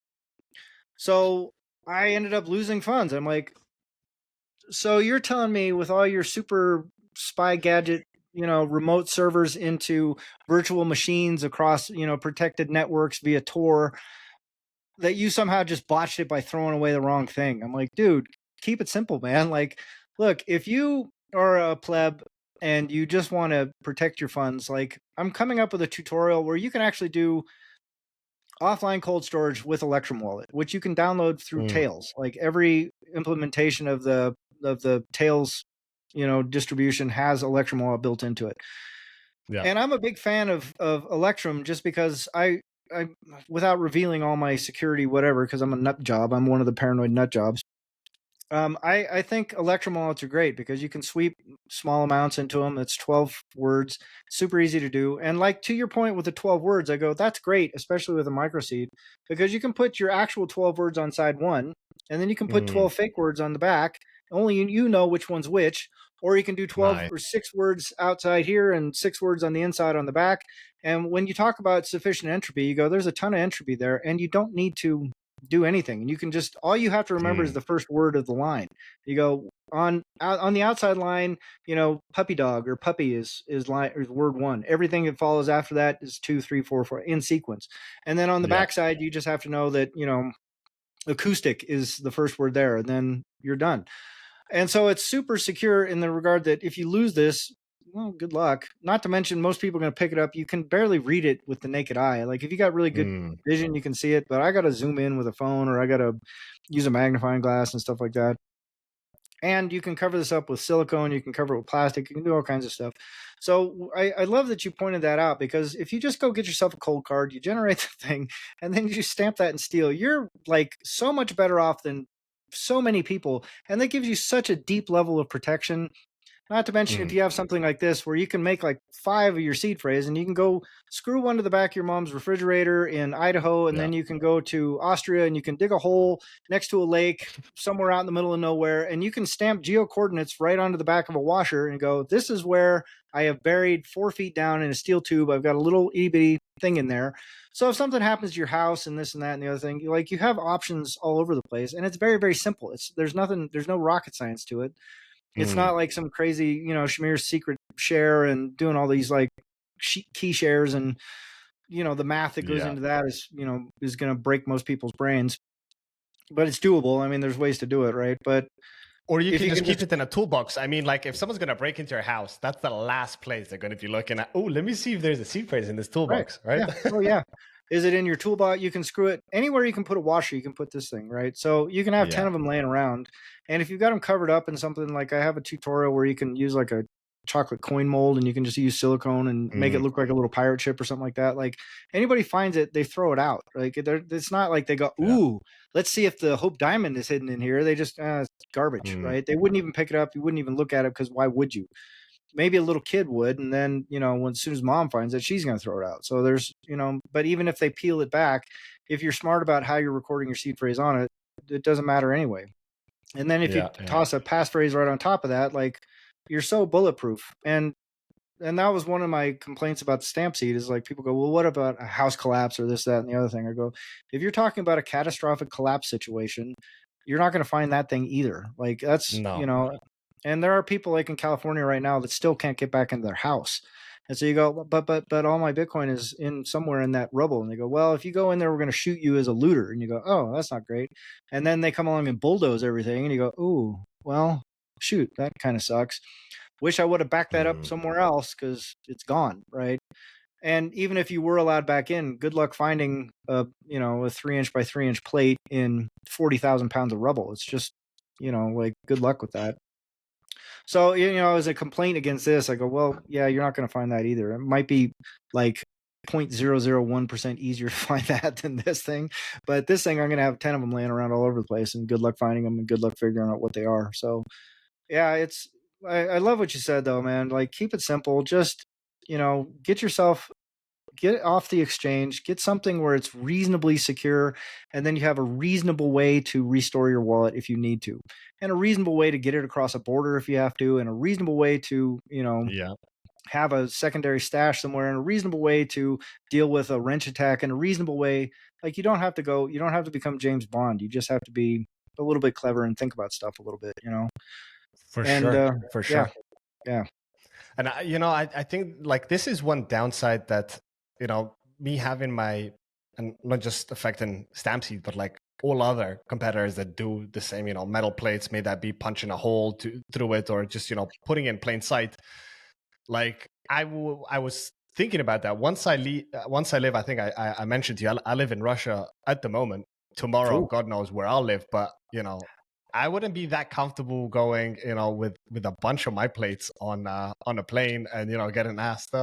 So I ended up losing funds." I'm like, "So you're telling me with all your super spy gadget, remote servers into virtual machines across, protected networks via Tor, that you somehow just botched it by throwing away the wrong thing?" I'm like, "Dude, keep it simple, man. Like, look, if you are a pleb and you just want to protect your funds, like I'm coming up with a tutorial where you can actually do offline cold storage with Electrum Wallet, which you can download through Mm. Tails. Like every implementation of the Tails, distribution has Electrum Wallet built into it. Yeah. And I'm a big fan of Electrum just because I without revealing all my security whatever, because I'm a nut job. I'm one of the paranoid nut jobs. I think Electrum wallets are great because you can sweep small amounts into them. It's 12 words, super easy to do. And like to your point with the 12 words, I go, that's great, especially with a microseed, because you can put your actual 12 words on side one, and then you can put Mm. 12 fake words on the back. Only you know which one's which. Or you can do 12 Nice. or 6 words outside here and 6 words on the inside on the back. And when you talk about sufficient entropy, you go, there's a ton of entropy there, and you don't need to do anything. And you can just all you have to remember is Mm. the first word of the line. You go on the outside line, puppy dog or puppy is line is word one. Everything that follows after that is two, three, four, four in sequence. And then on the Yeah. backside, you just have to know that, acoustic is the first word there, and then you're done. And so it's super secure in the regard that if you lose this, well, good luck. Not to mention, most people are going to pick it up. You can barely read it with the naked eye. Like if you got really good Mm. vision, you can see it. But I got to zoom in with a phone, or I got to use a magnifying glass and stuff like that. And you can cover this up with silicone. You can cover it with plastic. You can do all kinds of stuff. So I love that you pointed that out, because if you just go get yourself a cold card, you generate the thing, and then you just stamp that in steel, you're like so much better off than so many people. And that gives you such a deep level of protection. Not to mention, if Mm. you have something like this where you can make like 5 of your seed phrase, and you can go screw one to the back of your mom's refrigerator in Idaho, and Yeah. then you can go to Austria and you can dig a hole next to a lake somewhere out in the middle of nowhere, and you can stamp geo coordinates right onto the back of a washer and go, this is where I have buried 4 feet down in a steel tube. I've got a little itty bitty thing in there. So if something happens to your house and this and that and the other thing, you have options all over the place, and it's very, very simple. There's no rocket science to it. It's Mm. not like some crazy, Shamir's secret share and doing all these like key shares, and the math that goes Yeah. into that is going to break most people's brains. But it's doable. I mean, there's ways to do it, right? But Or you if can you just can keep just it in a toolbox. I mean, like if someone's gonna break into your house, that's the last place they're gonna be looking at. Oh, let me see if there's a seed phrase in this right, toolbox, right? yeah, oh yeah. Is it in your toolbox? You can screw it anywhere. You can put a washer. You can put this thing, right? So you can have 10 Yeah. of them laying around, and if you've got them covered up in something, like I have a tutorial where you can use like a chocolate coin mold, and you can just use silicone and make it Mm. look like a little pirate ship or something like that. Like anybody finds it, they throw it out. Like it's not like they go, Yeah. ooh, let's see if the Hope Diamond is hidden in here. They just it's garbage, Mm. right? They wouldn't even pick it up. You wouldn't even look at it, because why would you? Maybe a little kid would, and then when as soon as mom finds it, she's going to throw it out. So there's but even if they peel it back, if you're smart about how you're recording your seed phrase on it, it doesn't matter anyway. And then if you Yeah. Yeah. toss a passphrase right on top of that, like, you're so bulletproof. And that was one of my complaints about the stamp seed, is like people go, well, what about a house collapse or this, that, and the other thing? I go, if you're talking about a catastrophic collapse situation, you're not going to find that thing either. Like that's No. and there are people like in California right now that still can't get back into their house. And so you go, but all my Bitcoin is in somewhere in that rubble. And they go, well, if you go in there, we're going to shoot you as a looter. And you go, oh, that's not great. And then they come along and bulldoze everything, and you go, ooh, well, shoot, that kind of sucks. Wish I would have backed that up Mm. somewhere else, because it's gone, right? And even if you were allowed back in, good luck finding a 3 inch by 3 inch plate in 40,000 pounds of rubble. It's just like good luck with that. So as a complaint against this, I go, well, yeah, you're not going to find that either. It might be like 0.001% easier to find that than this thing. But this thing, I'm going to have 10 of them laying around all over the place, and good luck finding them and good luck figuring out what they are. So yeah, I love what you said though, man. Like, keep it simple. Just, get off the exchange, get something where it's reasonably secure, and then you have a reasonable way to restore your wallet if you need to, and a reasonable way to get it across a border if you have to, and a reasonable way to, have a secondary stash somewhere, and a reasonable way to deal with a wrench attack, and a reasonable way. Like, you don't have to become James Bond. You just have to be a little bit clever and think about stuff a little bit, For sure. Yeah. And I think like this is one downside that, me having and not just affecting Stampseed, but like all other competitors that do the same, metal plates, may that be punching a hole through it or just, putting in plain sight. Like I was thinking about that once I live, I think I mentioned to you, I live in Russia at the moment. Tomorrow, cool. God knows where I'll live, but I wouldn't be that comfortable going, with a bunch of my plates on a plane and, getting asked,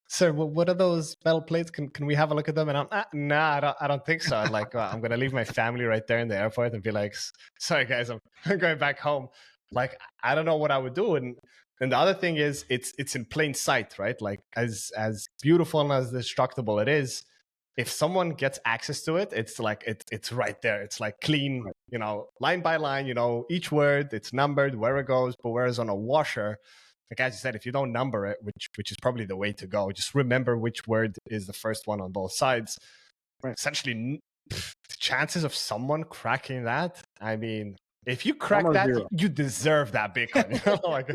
sir, what are those metal plates? Can we have a look at them? And I'm, nah, I don't think so. I'm like, I'm going to leave my family right there in the airport and be like, sorry guys, I'm going back home. Like, I don't know what I would do. And the other thing is it's in plain sight, right? Like as beautiful and as destructible it is, if someone gets access to it, it's like it's right there. It's like clean, line by line, each word, it's numbered where it goes. But whereas on a washer, like as you said, if you don't number it, which is probably the way to go, just remember which word is the first one on both sides. Right. Essentially, the chances of someone cracking that, I mean, if you crack that, zero. You deserve that Bitcoin. Like,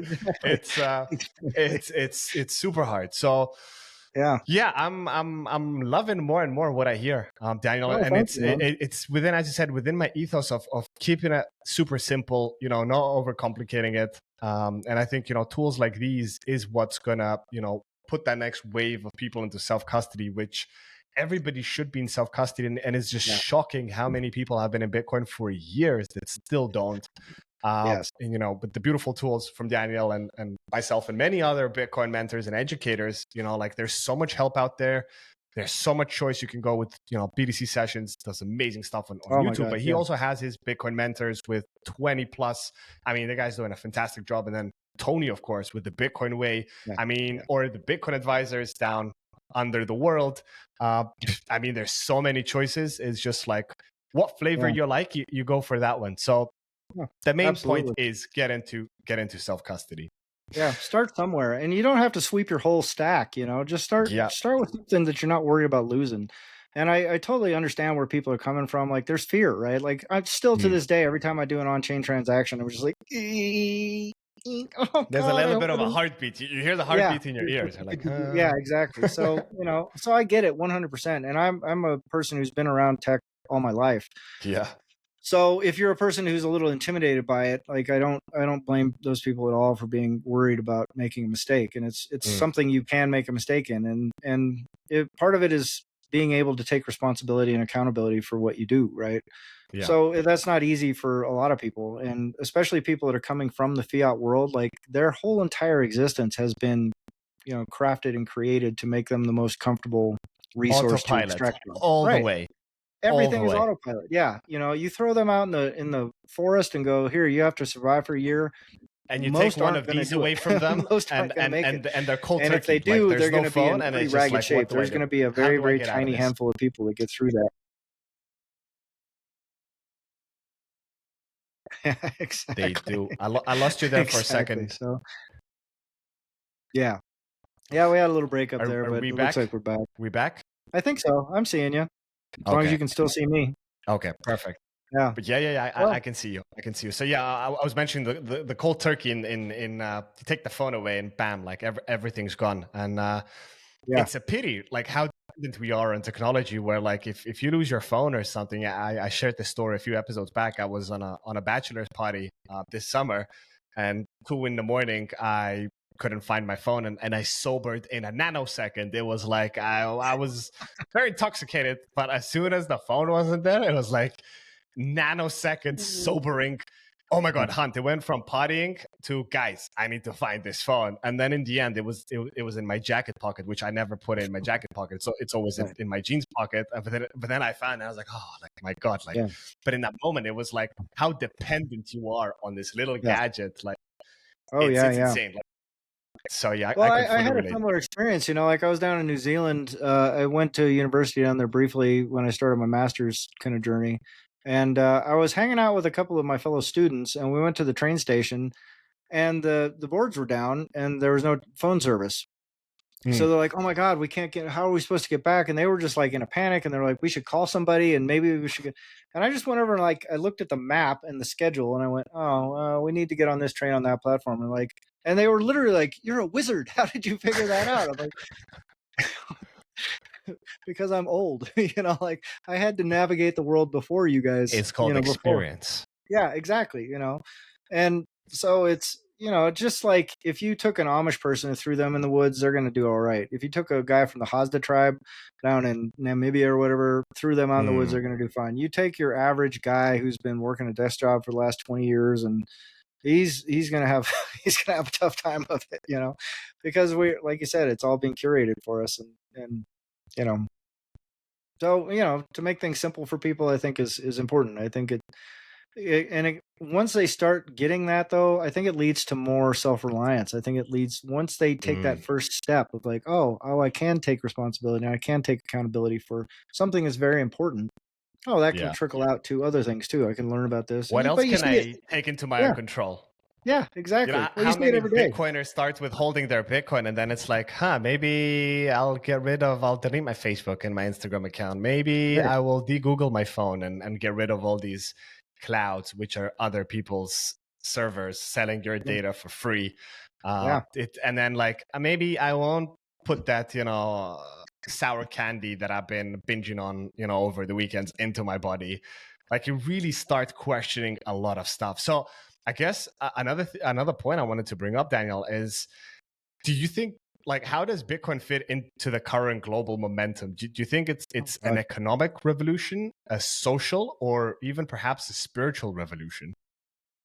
it's super hard. So yeah, I'm loving more and more what I hear, Daniel, and it's within, as you said, within my ethos of keeping it super simple, not overcomplicating it. And I think tools like these is what's gonna put that next wave of people into self-custody, which everybody should be in self-custody, and it's just shocking how many people have been in Bitcoin for years that still don't. Yes. And, but the beautiful tools from Daniel and myself and many other Bitcoin mentors and educators, like there's so much help out there. There's so much choice. You can go with, BTC Sessions, does amazing stuff on YouTube, God, but he also has his Bitcoin mentors with 20 plus. I mean, the guy's doing a fantastic job. And then Tony, of course, with the Bitcoin Way, or the Bitcoin advisors down under the world. I mean, there's so many choices. It's just like what flavor you like, you go for that one. So the main point is get into self-custody. Yeah, start somewhere, and you don't have to sweep your whole stack. Just start with something that you're not worried about losing. And I totally understand where people are coming from. Like, there's fear, right? Like, I'm still to this day, every time I do an on-chain transaction, I'm just like, there's a little bit of a heartbeat. You hear the heartbeat in your ears. You're like, yeah, exactly. So so I get it 100%. And I'm a person who's been around tech all my life. Yeah. So if you're a person who's a little intimidated by it, like I don't blame those people at all for being worried about making a mistake. And it's something you can make a mistake in, and part of it is being able to take responsibility and accountability for what you do, right? Yeah. So that's not easy for a lot of people, and especially people that are coming from the fiat world. Like, their whole entire existence has been, crafted and created to make them the most comfortable resource to extract from. All the way. Everything is autopilot. Yeah. You throw them out in the forest and go, here, you have to survive for a year. And you take one of these away from them, and they're cold turkey. And if they do, they're going to be in pretty ragged shape. There's going to be a very, very tiny handful of people that get through that. Exactly. They do. I lost you there for a second. So, yeah, we had a little breakup there, but it looks like we're back. We back? I think so. I'm seeing you. As long as you can still see me. Okay, perfect. Yeah. But I can see you. So yeah, I was mentioning the cold turkey in you take the phone away and bam, like everything's gone. And it's a pity, like how dependent we are on technology, where like if you lose your phone or something. I shared this story a few episodes back. I was on a bachelor's party this summer, and 2 a.m, I couldn't find my phone, and I sobered in a nanosecond. It was like I was very intoxicated, but as soon as the phone wasn't there, it was like nanosecond sobering. Oh my God, Hunt! It went from partying to guys. I need to find this phone, and then in the end, it was in my jacket pocket, which I never put in my jacket pocket. So it's always Right. in my jeans pocket. But then I found it. I was like, oh, like my God, like. Yeah. But in that moment, it was like how dependent you are on this little Yeah. gadget. Like, Oh it's yeah. insane. Like, so yeah, Well, I could I fully had a relate. similar experience. Like I was down in New Zealand. I went to university down there briefly when I started my master's kind of journey, and I was hanging out with a couple of my fellow students, and we went to the train station, and the boards were down, and there was no phone service. So Mm. they're like, "Oh my God, we can't get. How are we supposed to get back?" And they were just like in a panic, and they're like, "We should call somebody, and maybe we should get." And I just went over and like I looked at the map and the schedule, and I went, "Oh, we need to get on this train on that platform." And like, and they were literally like, "You're a wizard. How did you figure that out?" I'm like, "Because I'm old. Like I had to navigate the world before you guys. It's called Before." experience. Yeah, exactly. And so it's, just like if you took an Amish person and threw them in the woods, they're going to do all right. If you took a guy from the Hazda tribe down in Namibia or whatever, threw them out in the woods, they're going to do fine. You take your average guy who's been working a desk job for the last 20 years and he's going to have he's going to have a tough time of it, because we, like you said, it's all being curated for us and you know so to make things simple for people, I think is important. I think once they start getting that, though, I think it leads to more self-reliance. I think it leads, once they take that first step of like, oh, I can take responsibility and I can take accountability for something that's very important. Oh, that can Yeah. trickle out to other things too. I can learn about this. What else But you can see it. I take into my own Yeah. control? Yeah, exactly. Well, you How see it many every day. Bitcoiners start with holding their Bitcoin and then it's like, maybe I'll delete my Facebook and my Instagram account. Maybe Right. I will de-Google my phone and get rid of all these clouds, which are other people's servers selling your data for free. Yeah. And then like, maybe I won't put that, sour candy that I've been binging on, over the weekends into my body. Like you really start questioning a lot of stuff. So I guess another point I wanted to bring up, Daniel, is do you think, like, how does Bitcoin fit into the current global momentum? Do you think it's an economic revolution, a social, or even perhaps a spiritual revolution?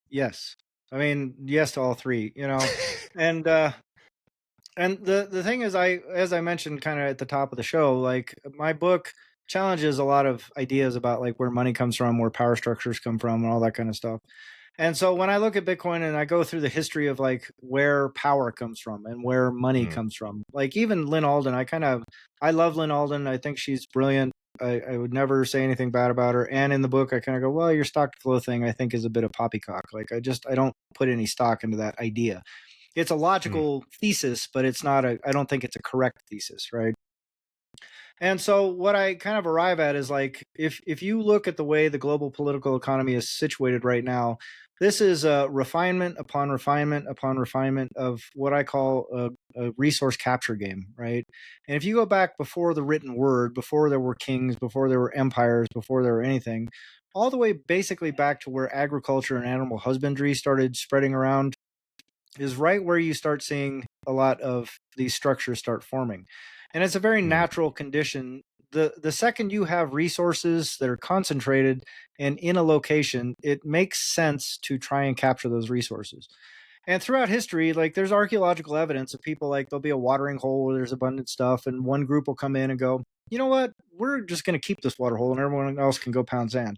Yes. I mean, yes to all three, and the thing is, as I mentioned kind of at the top of the show, like my book challenges a lot of ideas about like where money comes from, where power structures come from, and all that kind of stuff. And so when I look at Bitcoin and I go through the history of like where power comes from and where money comes from, like even Lynn Alden, I love Lynn Alden. I think she's brilliant. I would never say anything bad about her. And in the book, I kind of go, well, your stock flow thing, I think is a bit of poppycock. Like I don't put any stock into that idea. It's a logical thesis, but I don't think it's a correct thesis, right? And so what I kind of arrive at is like, if you look at the way the global political economy is situated right now, this is a refinement upon refinement upon refinement of what I call a resource capture game, right? And if you go back before the written word, before there were kings, before there were empires, before there were anything, all the way basically back to where agriculture and animal husbandry started spreading around, is right where you start seeing a lot of these structures start forming. And it's a very natural condition. The second you have resources that are concentrated and in a location, it makes sense to try and capture those resources. And throughout history, like there's archaeological evidence of people, like there'll be a watering hole where there's abundant stuff, and one group will come in and go, you know what, we're just going to keep this water hole and everyone else can go pound sand.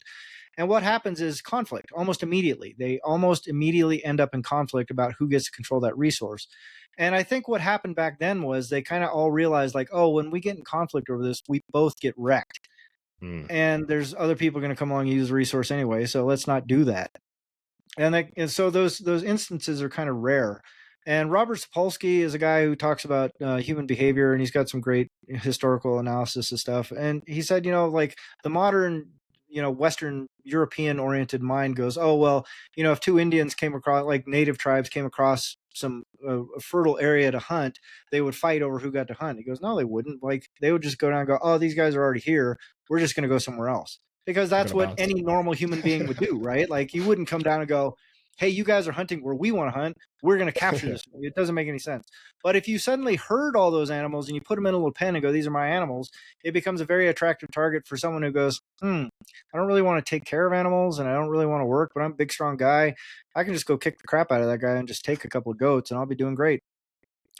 And what happens is conflict almost immediately. They almost immediately end up in conflict about who gets to control that resource. And I think what happened back then was they kind of all realized, like, oh, when we get in conflict over this, we both get wrecked. And there's other people going to come along and use the resource anyway, so let's not do that. And so those instances are kind of rare. And Robert Sapolsky is a guy who talks about human behavior, and he's got some great historical analysis of stuff. And he said, like the modern, Western European oriented mind goes, oh, well, if two Indians came across, like native tribes came across some fertile area to hunt, they would fight over who got to hunt. He goes, no, they wouldn't. Like they would just go down and go, oh, these guys are already here. We're just going to go somewhere else. Because that's what any normal human being would do, right? Like you wouldn't come down and go, hey, you guys are hunting where we want to hunt. We're going to capture this. It doesn't make any sense. But if you suddenly herd all those animals and you put them in a little pen and go, these are my animals, it becomes a very attractive target for someone who goes, I don't really want to take care of animals and I don't really want to work, but I'm a big, strong guy. I can just go kick the crap out of that guy and just take a couple of goats and I'll be doing great.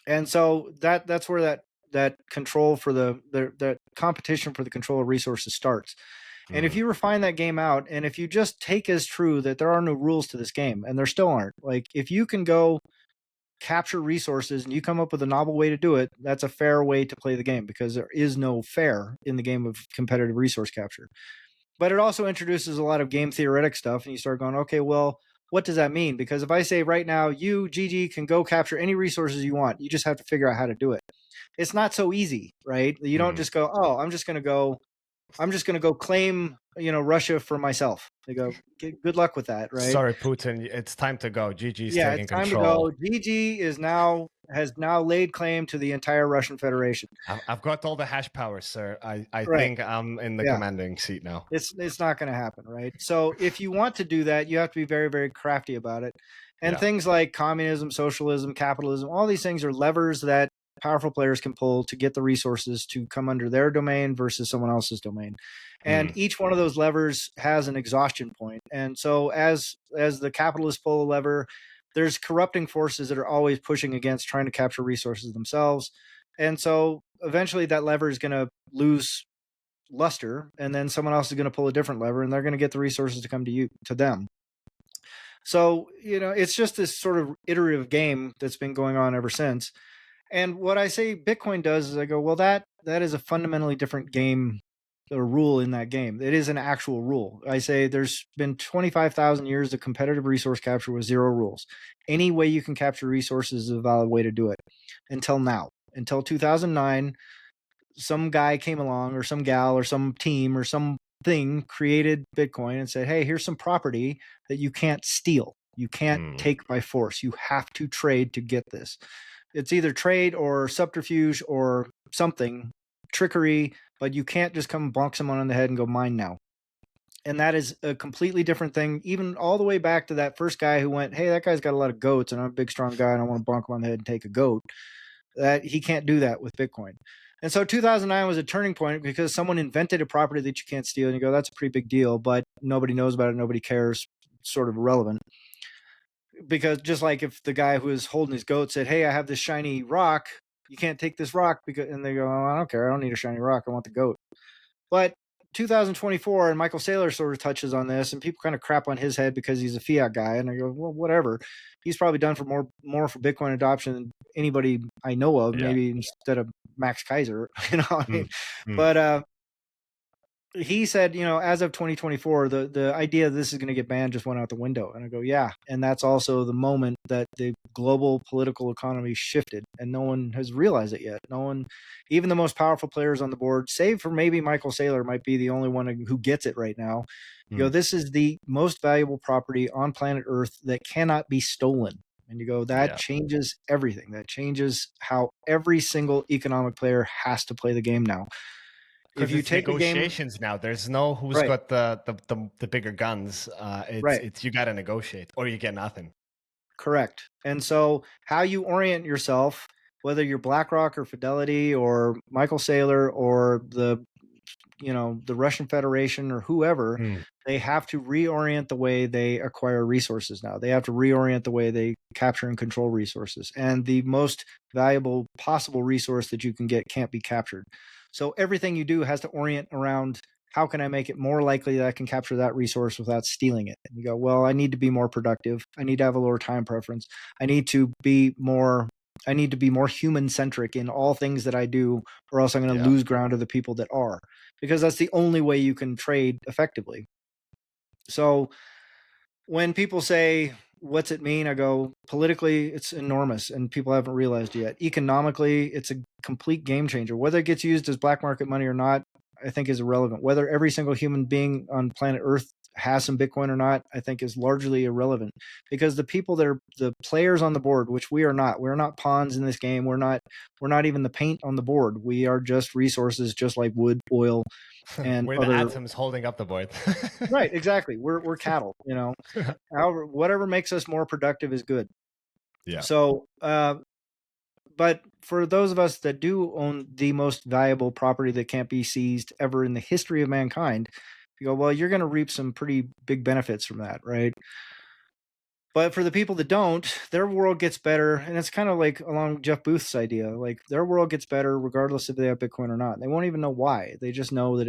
And so that's where that control for the competition for the control of resources starts. And if you refine that game out, and if you just take as true that there are no rules to this game, and there still aren't, like if you can go capture resources and you come up with a novel way to do it, that's a fair way to play the game, because there is no fair in the game of competitive resource capture. But it also introduces a lot of game theoretic stuff, and you start going, okay, well, what does that mean? Because if I say right now, you, Gigi, can go capture any resources you want, you just have to figure out how to do it. It's not so easy, right? You don't just go, oh, I'm just going to go claim, Russia for myself. They go, good luck with that, right? Sorry, Putin, it's time to go. Gigi's Yeah, taking it's time control. to go. Gigi has now laid claim to the entire Russian Federation. I've got all the hash powers, sir. I think I'm in the commanding seat now. It's not going to happen, right? So if you want to do that, you have to be very, very crafty about it. And things like communism, socialism, capitalism, all these things are levers that powerful players can pull to get the resources to come under their domain versus someone else's domain. And each one of those levers has an exhaustion point. And so as the capitalists pull a lever, there's corrupting forces that are always pushing against trying to capture resources themselves. And so eventually that lever is going to lose luster, and then someone else is going to pull a different lever, and they're going to get the resources to come to them. So, it's just this sort of iterative game that's been going on ever since. And what I say Bitcoin does is I go, well, that is a fundamentally different game, or rule in that game. It is an actual rule. I say there's been 25,000 years of competitive resource capture with zero rules. Any way you can capture resources is a valid way to do it until now. Until 2009, some guy came along, or some gal, or some team, or something created Bitcoin and said, hey, here's some property that you can't steal. You can't take by force. You have to trade to get this. It's either trade or subterfuge or something, trickery, but you can't just come bonk someone on the head and go, mine now. And that is a completely different thing, even all the way back to that first guy who went, hey, that guy's got a lot of goats and I'm a big, strong guy and I want to bonk him on the head and take a goat. That he can't do that with Bitcoin. And so 2009 was a turning point because someone invented a property that you can't steal. And you go, that's a pretty big deal, but nobody knows about it. Nobody cares. It's sort of irrelevant. Because just like if the guy who was holding his goat said, hey, I have this shiny rock, you can't take this rock, and they go, oh, I don't care. I don't need a shiny rock. I want the goat. But 2024, and Michael Saylor sort of touches on this, and people kind of crap on his head because he's a fiat guy. And I go, well, whatever. He's probably done for more for Bitcoin adoption than anybody I know of, maybe instead of Max Kaiser, what I mean? But he said, as of 2024, the idea that this is going to get banned just went out the window. And I go, yeah. And that's also the moment that the global political economy shifted, and no one has realized it yet. No one, even the most powerful players on the board, save for maybe Michael Saylor, might be the only one who gets it right now. You go, this is the most valuable property on planet Earth that cannot be stolen. And you go, that changes everything. That changes how every single economic player has to play the game now. If you take negotiations now, there's no who's got the bigger guns. It's you got to negotiate or you get nothing. Correct. And so how you orient yourself, whether you're BlackRock or Fidelity or Michael Saylor or the Russian Federation or whoever, they have to reorient the way they acquire resources now. They have to reorient the way they capture and control resources. And the most valuable possible resource that you can get can't be captured. So everything you do has to orient around, how can I make it more likely that I can capture that resource without stealing it? And you go, well, I need to be more productive. I need to have a lower time preference. I need to be more human-centric in all things that I do, or else I'm going to lose ground to the people that are, because that's the only way you can trade effectively. So when people say, what's it mean? I go, politically, it's enormous, and people haven't realized yet. Economically, it's a complete game changer. Whether it gets used as black market money or not, I think is irrelevant. Whether every single human being on planet Earth has some Bitcoin or not, I think is largely irrelevant, because the people that are the players on the board, which we're not pawns in this game. We're not even the paint on the board. We are just resources, just like wood, oil, and We're the other. atoms holding up the board. Right, exactly. We're cattle, However, whatever makes us more productive is good. Yeah. So, but for those of us that do own the most valuable property that can't be seized ever in the history of mankind, you go, well, you're going to reap some pretty big benefits from that, right? But for the people that don't, their world gets better. And it's kind of like along Jeff Booth's idea, like their world gets better regardless if they have Bitcoin or not. They won't even know why. They just know that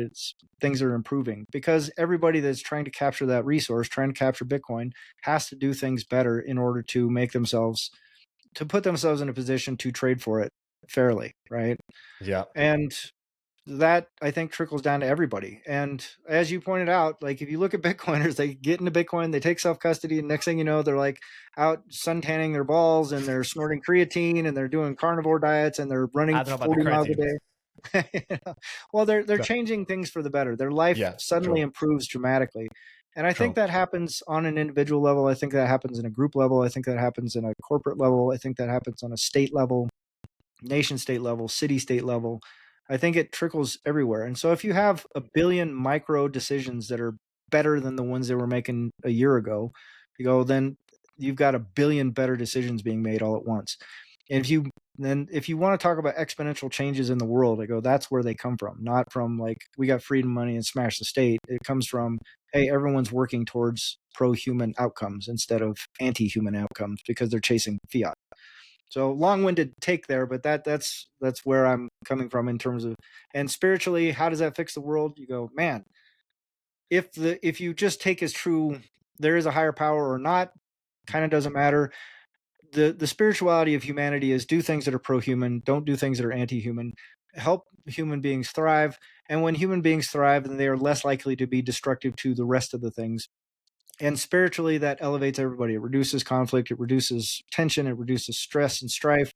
things are improving, because everybody that's trying to capture that resource, trying to capture Bitcoin, has to do things better in order to put themselves in a position to trade for it fairly, right? Yeah. And that, I think, trickles down to everybody. And as you pointed out, like if you look at Bitcoiners, they get into Bitcoin, they take self-custody, and next thing you know, they're like out suntanning their balls, and they're snorting creatine, and they're doing carnivore diets, and they're running I don't know about 40 the miles a creatine. day. Well, they're changing things for the better. Their life suddenly improves dramatically. And I think that happens on an individual level. I think that happens in a group level. I think that happens in a corporate level. I think that happens on a state level, nation state level, city state level. I think it trickles everywhere. And so if you have a billion micro decisions that are better than the ones they were making a year ago, then you've got a billion better decisions being made all at once. And if you want to talk about exponential changes in the world, that's where they come from, not from like, we got freedom money and smash the state. It comes from, hey, everyone's working towards pro-human outcomes instead of anti-human outcomes because they're chasing fiat. So long-winded take there, but that's where I'm coming from in terms of, and spiritually, how does that fix the world? You go, man, if you just take as true, there is a higher power or not, kind of doesn't matter. The spirituality of humanity is do things that are pro-human, don't do things that are anti-human, help human beings thrive. And when human beings thrive, then they are less likely to be destructive to the rest of the things. And spiritually, that elevates everybody. It reduces conflict, it reduces tension, it reduces stress and strife.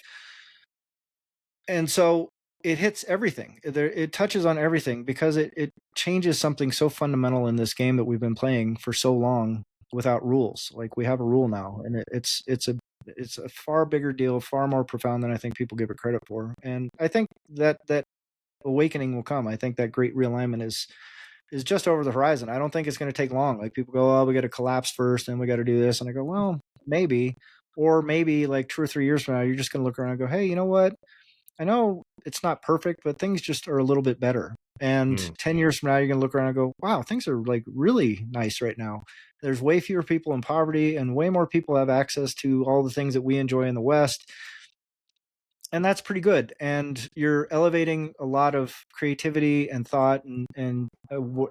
And so it hits everything. It touches on everything because it changes something so fundamental in this game that we've been playing for so long without rules. Like, we have a rule now, and it's a far bigger deal, far more profound than I think people give it credit for. And I think that awakening will come. I think that great realignment is just over the horizon. I don't think it's going to take long. Like, people go, oh, we got to collapse first, and we got to do this. And I go, well, maybe. Or maybe like 2 or 3 years from now, you're just going to look around and go, hey, you know what? I know it's not perfect, but things just are a little bit better. And 10 years from now, you're going to look around and go, wow, things are like really nice right now. There's way fewer people in poverty, and way more people have access to all the things that we enjoy in the West. And that's pretty good. And you're elevating a lot of creativity and thought and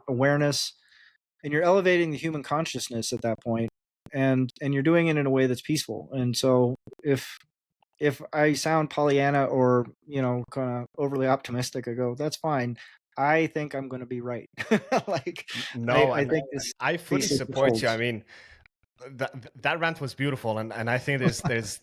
awareness, and you're elevating the human consciousness at that point. And you're doing it in a way that's peaceful. And so if I sound Pollyanna or, kind of overly optimistic, I go, that's fine. I think I'm going to be right. Like, no, I think I fully support you. I mean, that rant was beautiful, and I think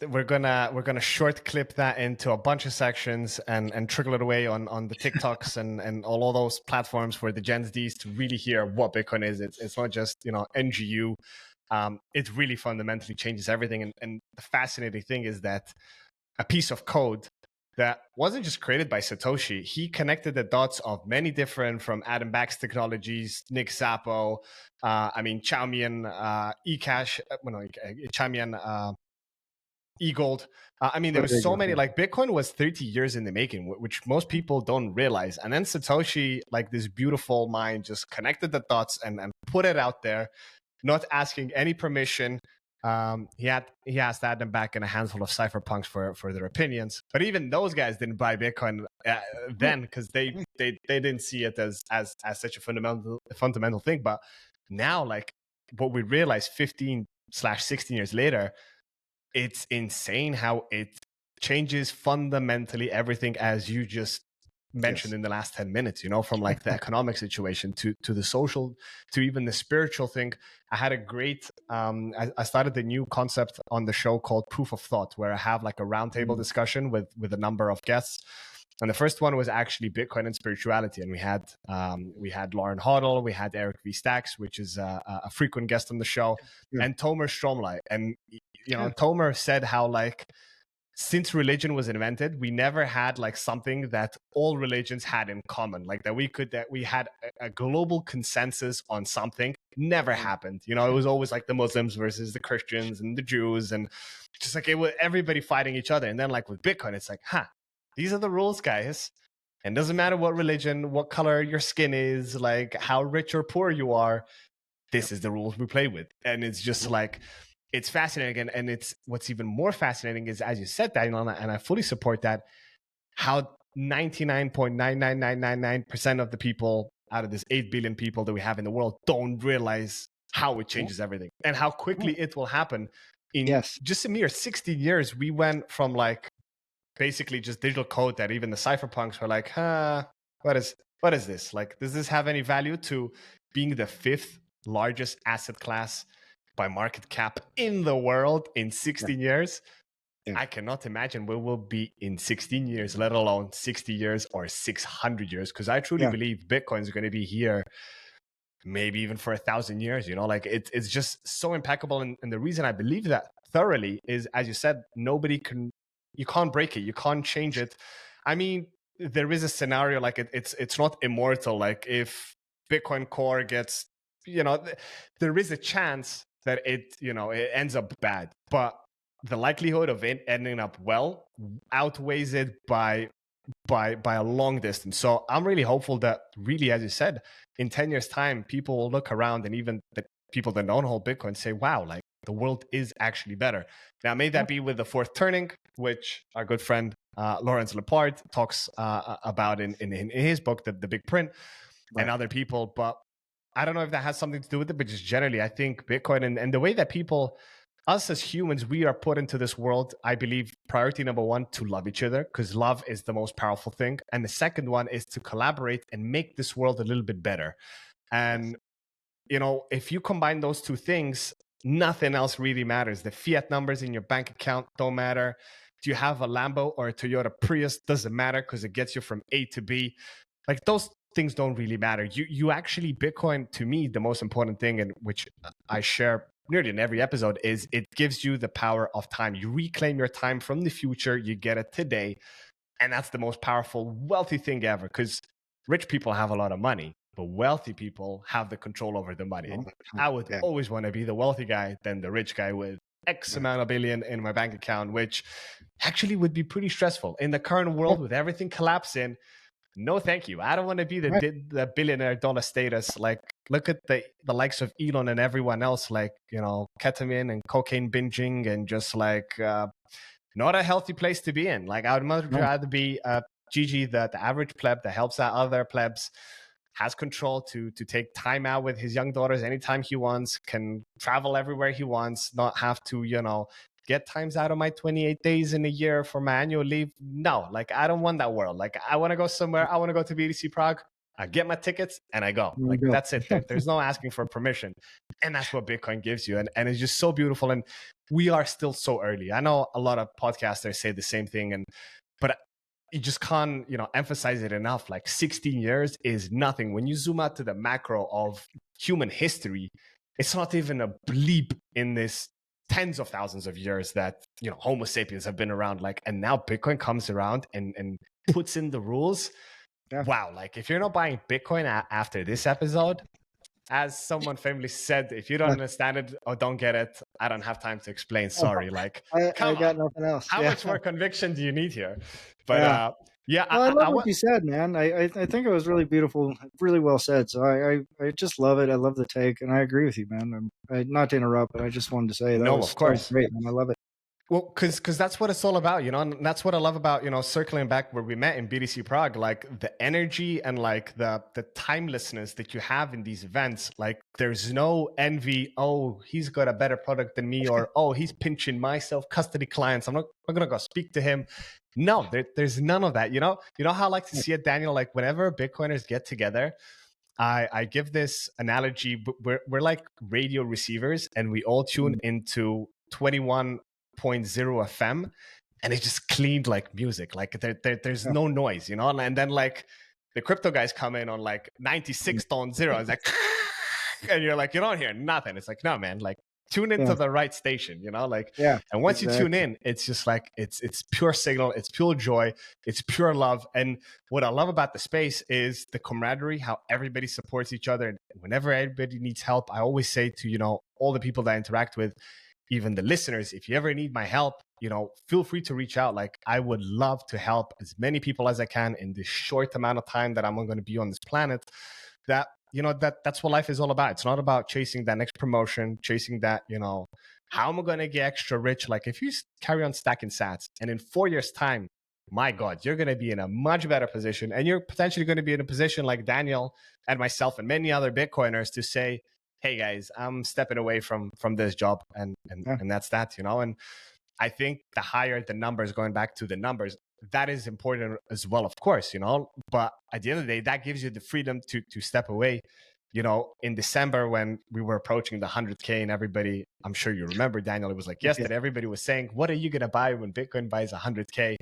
we're gonna short clip that into a bunch of sections and trickle it away on the TikToks and all of those platforms for the Gen Zs to really hear what Bitcoin is. It's not just NGU. It really fundamentally changes everything. And the fascinating thing is that a piece of code that wasn't just created by Satoshi. He connected the dots of many different, from Adam Back's technologies, Nick Zappo, Chaumian, eCash, Chaumian, eGold. There was so many. Like, Bitcoin was 30 years in the making, which most people don't realize. And then Satoshi, like this beautiful mind, just connected the dots and put it out there, not asking any permission. He asked Adam Back and a handful of cypherpunks for their opinions, but even those guys didn't buy Bitcoin then, because they didn't see it as such a fundamental thing. But now, like, what we realize 15/16 years later, it's insane how it changes fundamentally everything, as you just mentioned in the last 10 minutes, from like the economic situation to the social, to even the spiritual thing. I had a great, I started a new concept on the show called Proof of Thought, where I have like a roundtable discussion with a number of guests. And the first one was actually Bitcoin and spirituality. And we had Lauren Hodl, we had Eric V. Stacks, which is a frequent guest on the show, and Tomer Stromley. And, Tomer said how, like, since religion was invented, we never had like something that all religions had in common, like that we had a global consensus on something. Never happened. It was always like the Muslims versus the Christians and the Jews, and just like it was everybody fighting each other. And then like with Bitcoin, it's like, these are the rules, guys. And doesn't matter what religion, what color your skin is, like how rich or poor you are, this is the rules we play with. And it's just like, it's fascinating. And it's what's even more fascinating is, as you said, Daniel, and I fully support that, how 99.99999% of the people out of this 8 billion people that we have in the world don't realize how it changes everything and how quickly it will happen. In just a mere 16 years, we went from like basically just digital code that even the cypherpunks were like, what is this? Like, does this have any value, to being the 5th largest asset class by market cap in the world in 16 years? I cannot imagine where we'll be in 16 years, let alone 60 years or 600 years. Because I truly believe Bitcoin is going to be here maybe even for 1,000 years. Like it's just so impeccable. And the reason I believe that thoroughly is, as you said, you can't break it. You can't change it. I mean, there is a scenario like it's not immortal. Like if Bitcoin Core gets, there is a chance that it ends up bad, but the likelihood of it ending up well outweighs it by a long distance. So I'm really hopeful that, really, as you said, in 10 years time, people will look around, and even the people that don't hold Bitcoin say, wow, like the world is actually better. Now, may that be with the fourth turning, which our good friend Lawrence Lepard talks about in his book, The Big Print, and other people. But I don't know if that has something to do with it, but just generally, I think Bitcoin and the way that people, us as humans, we are put into this world, I believe priority number one, to love each other, because love is the most powerful thing. And the second one is to collaborate and make this world a little bit better. And, if you combine those two things, nothing else really matters. The fiat numbers in your bank account don't matter. Do you have a Lambo or a Toyota Prius? Doesn't matter, because it gets you from A to B. Like, those things don't really matter. You actually, Bitcoin, to me, the most important thing, and which I share nearly in every episode, is it gives you the power of time. You reclaim your time from the future. You get it today. And that's the most powerful, wealthy thing ever, because rich people have a lot of money, but wealthy people have the control over the money. And I would always want to be the wealthy guy than the rich guy with X amount of billion in my bank account, which actually would be pretty stressful in the current world with everything collapsing. No, thank you. I don't want to be the billionaire dollar status. Like, look at the likes of Elon and everyone else, like, ketamine and cocaine binging, and just like not a healthy place to be in. Like, I would much rather be Gigi, the average pleb that helps out other plebs, has control to take time out with his young daughters anytime he wants, can travel everywhere he wants, not have to, get times out of my 28 days in a year for my annual leave. No, like, I don't want that world. Like, I want to go somewhere. I want to go to BTC Prague. I get my tickets and I go. Like, that's it. There's no asking for permission. And that's what Bitcoin gives you. And it's just so beautiful. And we are still so early. I know a lot of podcasters say the same thing, but you just can't, emphasize it enough. Like, 16 years is nothing. When you zoom out to the macro of human history, it's not even a bleep in this tens of thousands of years that Homo sapiens have been around. Like, and now Bitcoin comes around and puts in the rules. Wow, like, if you're not buying Bitcoin after this episode, as someone famously said, if you don't understand it or don't get it, I don't have time to explain. Sorry. Like, I got nothing else. How much more conviction do you need here? But well, I love what you said, man. I think it was really beautiful, really well said. So I just love it. I love the take, and I agree with you, man. Not to interrupt, but I just wanted to say that was of course great, man. I love it. Well, because that's what it's all about, and that's what I love about, circling back where we met in BTC Prague, like the energy and like the timelessness that you have in these events. Like, there's no envy. Oh, he's got a better product than me, or, oh, he's pinching my self-custody clients, I'm not going to go speak to him. No, there's none of that. You know how I like to see it, Daniel? Like, whenever Bitcoiners get together, I give this analogy. We're like radio receivers, and we all tune into 21.0 FM, and it just cleaned like music. Like there's no noise, you know? And then like the crypto guys come in on like 96.0. It's like, and you're like, you don't hear nothing. It's like, no, man, like tune into the right station, you know? Like, and once you tune in, it's just like, it's pure signal, it's pure joy, it's pure love. And what I love about the space is the camaraderie, how everybody supports each other. And whenever everybody needs help, I always say to, you know, all the people that I interact with, even the listeners, if you ever need my help, you know, feel free to reach out. Like, I would love to help as many people as I can in this short amount of time that I'm going to be on this planet. That, you know, that's what life is all about. It's not about chasing that next promotion, chasing that, you know, how am I going to get extra rich? Like, if you carry on stacking sats and in 4 years time, my God, you're going to be in a much better position, and you're potentially going to be in a position like Daniel and myself and many other Bitcoiners to say, hey guys, I'm stepping away from this job, and that's that, you know. And I think the higher the numbers, going back to the numbers, that is important as well, of course, you know. But at the end of the day, that gives you the freedom to step away. You know, in December when we were approaching the 100K, and everybody, I'm sure you remember, Daniel, it was like yesterday, everybody was saying, what are you going to buy when Bitcoin buys 100K?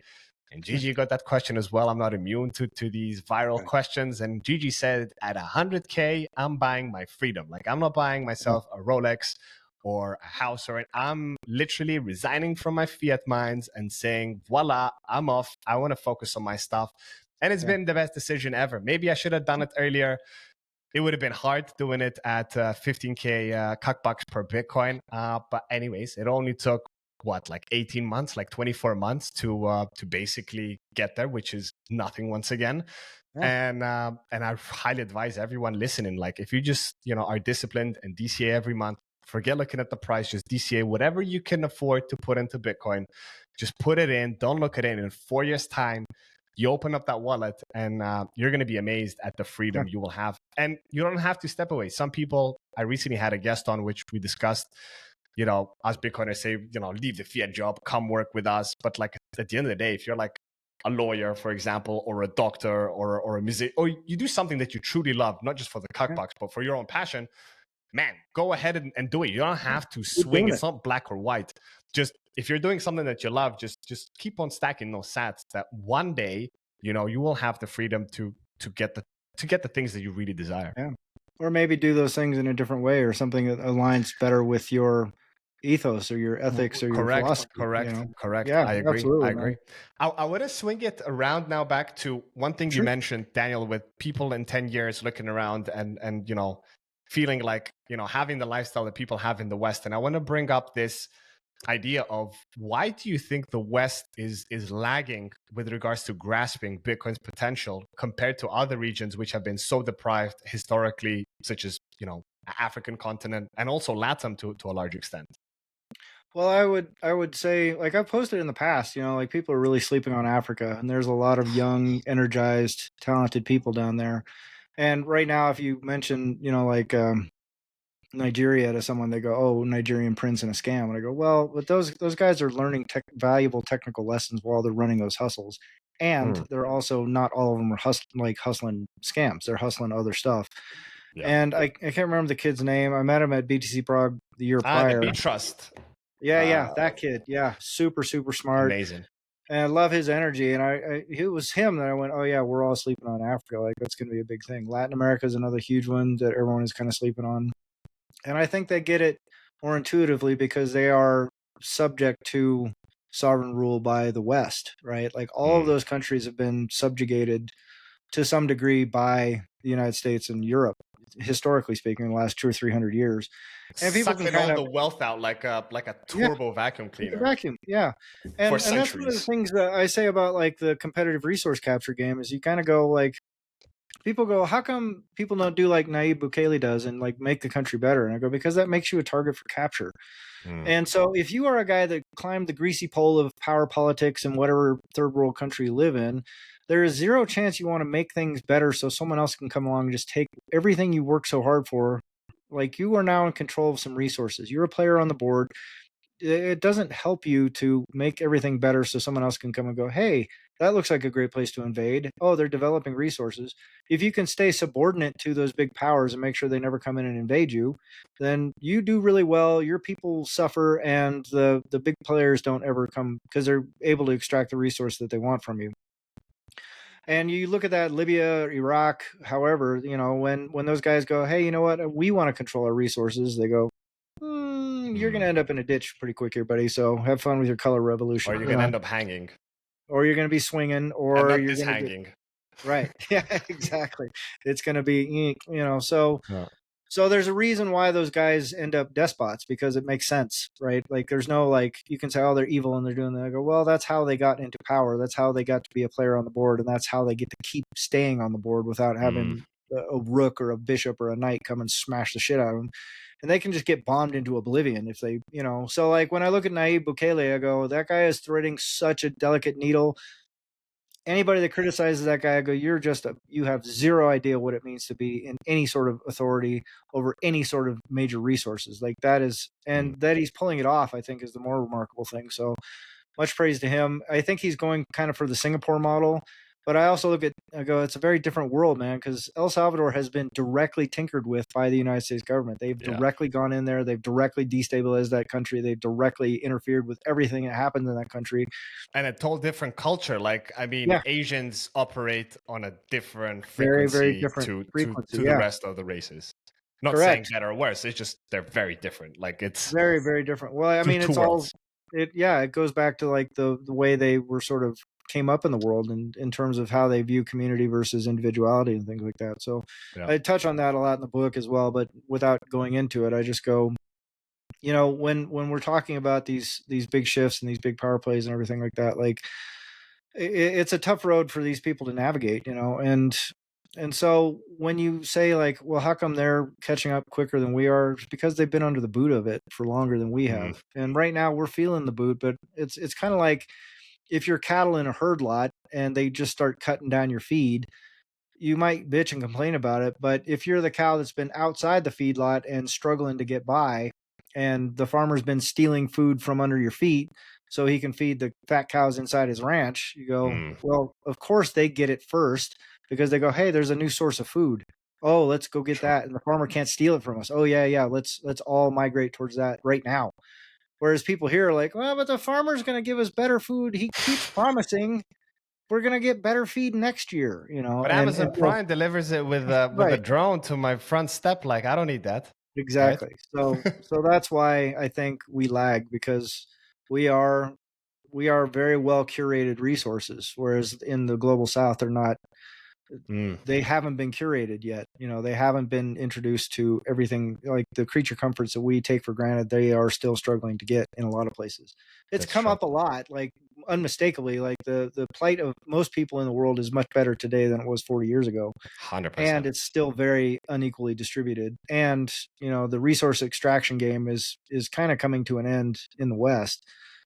And Gigi got that question as well. I'm not immune to these viral questions. And Gigi said, at 100K, I'm buying my freedom. Like, I'm not buying myself a Rolex or a house, or I'm literally resigning from my fiat mines and saying, voila, I'm off. I want to focus on my stuff. And it's been the best decision ever. Maybe I should have done it earlier. It would have been hard doing it at 15K bucks per Bitcoin. But anyways, it only took what, like 18 months, like 24 months to basically get there, which is nothing once again. And I highly advise everyone listening, like, if you just, you know, are disciplined and DCA every month, forget looking at the price, just DCA whatever you can afford to put into Bitcoin, just put it in, don't look at it. In 4 years time, you open up that wallet, and you're going to be amazed at the freedom you will have. And you don't have to step away. Some people, I recently had a guest on which we discussed, you know, us Bitcoiners say, you know, leave the fiat job, come work with us. But like, at the end of the day, if you're like a lawyer, for example, or a doctor, or a musician, or you do something that you truly love, not just for the bucks, but for your own passion, man, go ahead and do it. You don't have to swing. It's not black or white. Just, if you're doing something that you love, just keep on stacking those sats, that one day, you know, you will have the freedom to get the things that you really desire. Yeah. Or maybe do those things in a different way, or something that aligns better with your ethos or your ethics or your philosophy. Correct. Yeah, I agree. absolutely, I agree. I want to swing it around now back to one thing you mentioned, Daniel, with people in 10 years looking around and, you know, feeling like, you know, having the lifestyle that people have in the West. And I want to bring up this idea of, why do you think the West is lagging with regards to grasping Bitcoin's potential compared to other regions which have been so deprived historically, such as, you know, African continent and also LATAM to a large extent? Well, I would say, like I've posted in the past, you know, like, people are really sleeping on Africa, and there's a lot of young, energized, talented people down there. And right now, if you mention, you know, like Nigeria to someone, they go, "Oh, Nigerian prince and a scam." And I go, "Well, but those guys are learning valuable technical lessons while they're running those hustles, and they're also, not all of them are hustling scams. They're hustling other stuff." Yeah. And I can't remember the kid's name. I met him at BTC Prague the year prior. The B-Trust. Yeah, that kid. Yeah, super smart. Amazing. And I love his energy. And it was him that I went, oh yeah, we're all sleeping on Africa. Like, that's going to be a big thing. Latin America is another huge one that everyone is kind of sleeping on. And I think they get it more intuitively because they are subject to sovereign rule by the West, right? Like, all of those countries have been subjugated to some degree by the United States and Europe, historically speaking, in the last 200 or 300 years. And people sucking all the wealth out like a turbo vacuum cleaner. Vacuum, yeah. And that's one of the things that I say about, like, the competitive resource capture game is, you kind of go, like, people go, how come people don't do like Nayib Bukele does and, like, make the country better? And I go, because that makes you a target for capture. And so if you are a guy that climbed the greasy pole of power politics in whatever third world country you live in, there is zero chance you want to make things better so someone else can come along and just take everything you work so hard for. Like, you are now in control of some resources. You're a player on the board. it doesn't help you to make everything better so someone else can come and go, hey, that looks like a great place to invade. Oh, they're developing resources. If you can stay subordinate to those big powers and make sure they never come in and invade you, then you do really well. Your people suffer, and the big players don't ever come because they're able to extract the resource that they want from you. And you look at that Libya, Iraq, however, when those guys go, hey, you know what, we want to control our resources, they go, you're going to end up in a ditch pretty quick here, buddy. So have fun with your color revolution. Or you're going to end up hanging. Or you're going to be swinging, or you're going to hanging. Right. Yeah, exactly. It's going to be, so there's a reason why those guys end up despots, because it makes sense, right? Like there's no, like, you can say, oh, they're evil and they're doing that. I go, well, that's how they got into power. That's how they got to be a player on the board. And that's how they get to keep staying on the board without having a rook or a bishop or a knight come and smash the shit out of them. And they can just get bombed into oblivion if they, so like when I look at Nayib Bukele, I go, that guy is threading such a delicate needle. Anybody that criticizes that guy, I go, you have zero idea what it means to be in any sort of authority over any sort of major resources. Like that is, and that he's pulling it off, I think, is the more remarkable thing. So much praise to him. I think he's going kind of for the Singapore model, but I also I go, it's a very different world, man, because El Salvador has been directly tinkered with by the United States government. They've directly gone in there. They've directly destabilized that country. They've directly interfered with everything that happens in that country. And a total different culture. Like, I mean, Asians operate on a different very, frequency, very different to the rest of the races. Not saying better or worse. It's just they're very different. Like it's very, very different. Well, I mean, it's all it goes back to like the way they were sort of came up in the world in terms of how they view community versus individuality and things like that. So I touch on that a lot in the book as well, but without going into it, I just go, when we're talking about these big shifts and these big power plays and everything like that, like it's a tough road for these people to navigate, and so when you say like, well, how come they're catching up quicker than we are? It's because they've been under the boot of it for longer than we have. And right now we're feeling the boot, but it's kind of like if you're cattle in a herd lot and they just start cutting down your feed, you might bitch and complain about it. But if you're the cow that's been outside the feed lot and struggling to get by, and the farmer's been stealing food from under your feet so he can feed the fat cows inside his ranch, you go, well, of course they get it first because they go, hey, there's a new source of food. Oh, let's go get that. And the farmer can't steal it from us. Oh, yeah. Let's all migrate towards that right now. Whereas people here are like, well, but the farmer's going to give us better food. He keeps promising we're going to get better feed next year, But Amazon Prime delivers it with a drone to my front step. Like, I don't need that. Exactly. Right? So that's why I think we lag, because we are very well curated resources, whereas in the global South, they're not. They haven't been curated yet. They haven't been introduced to everything, like the creature comforts that we take for granted. They are still struggling to get in a lot of places. It's come up a lot, like unmistakably, like the plight of most people in the world is much better today than it was 40 years ago. 100%. And it's still very unequally distributed. And, the resource extraction game is kind of coming to an end in the West.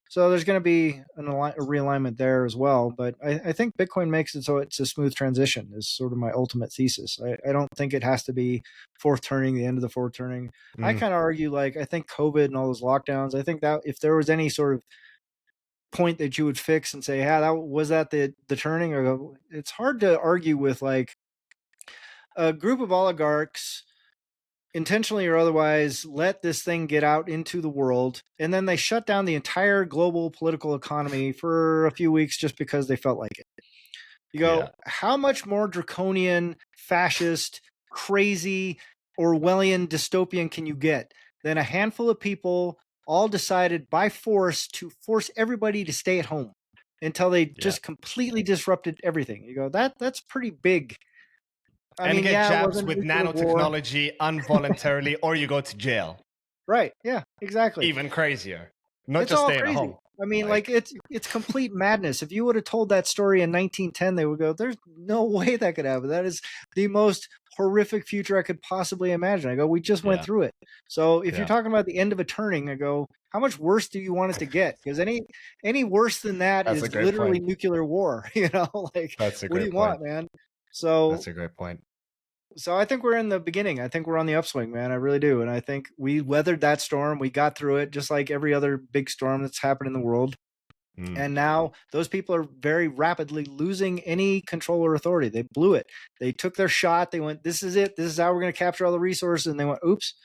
So there's going to be a realignment there as well. But I think Bitcoin makes it so it's a smooth transition is sort of my ultimate thesis. I don't think it has to be fourth turning, the end of the fourth turning. I kind of argue, like, I think COVID and all those lockdowns, I think that if there was any sort of point that you would fix and say, yeah, that the turning, or it's hard to argue with like a group of oligarchs intentionally or otherwise let this thing get out into the world, and then they shut down the entire global political economy for a few weeks just because they felt like it. You go, how much more draconian, fascist, crazy, Orwellian dystopian can you get than a handful of people all decided by force to force everybody to stay at home until they just completely disrupted everything? You go, that's pretty big. I mean, get jabs with nanotechnology involuntarily, or you go to jail. Right. Yeah, exactly. Even crazier. Not just staying at home. I mean, like it's complete madness. If you would have told that story in 1910, they would go, there's no way that could happen. That is the most horrific future I could possibly imagine. I go, we just went through it. So if you're talking about the end of a turning, I go, how much worse do you want it to get? Because any worse than that is literally nuclear war. Like, what do you want, man? So that's a great point. So I think we're in the beginning. I think we're on the upswing, man. I really do. And I think we weathered that storm. We got through it just like every other big storm that's happened in the world. And now those people are very rapidly losing any control or authority. They blew it. They took their shot. They went, this is it. This is how we're going to capture all the resources. And they went, oops,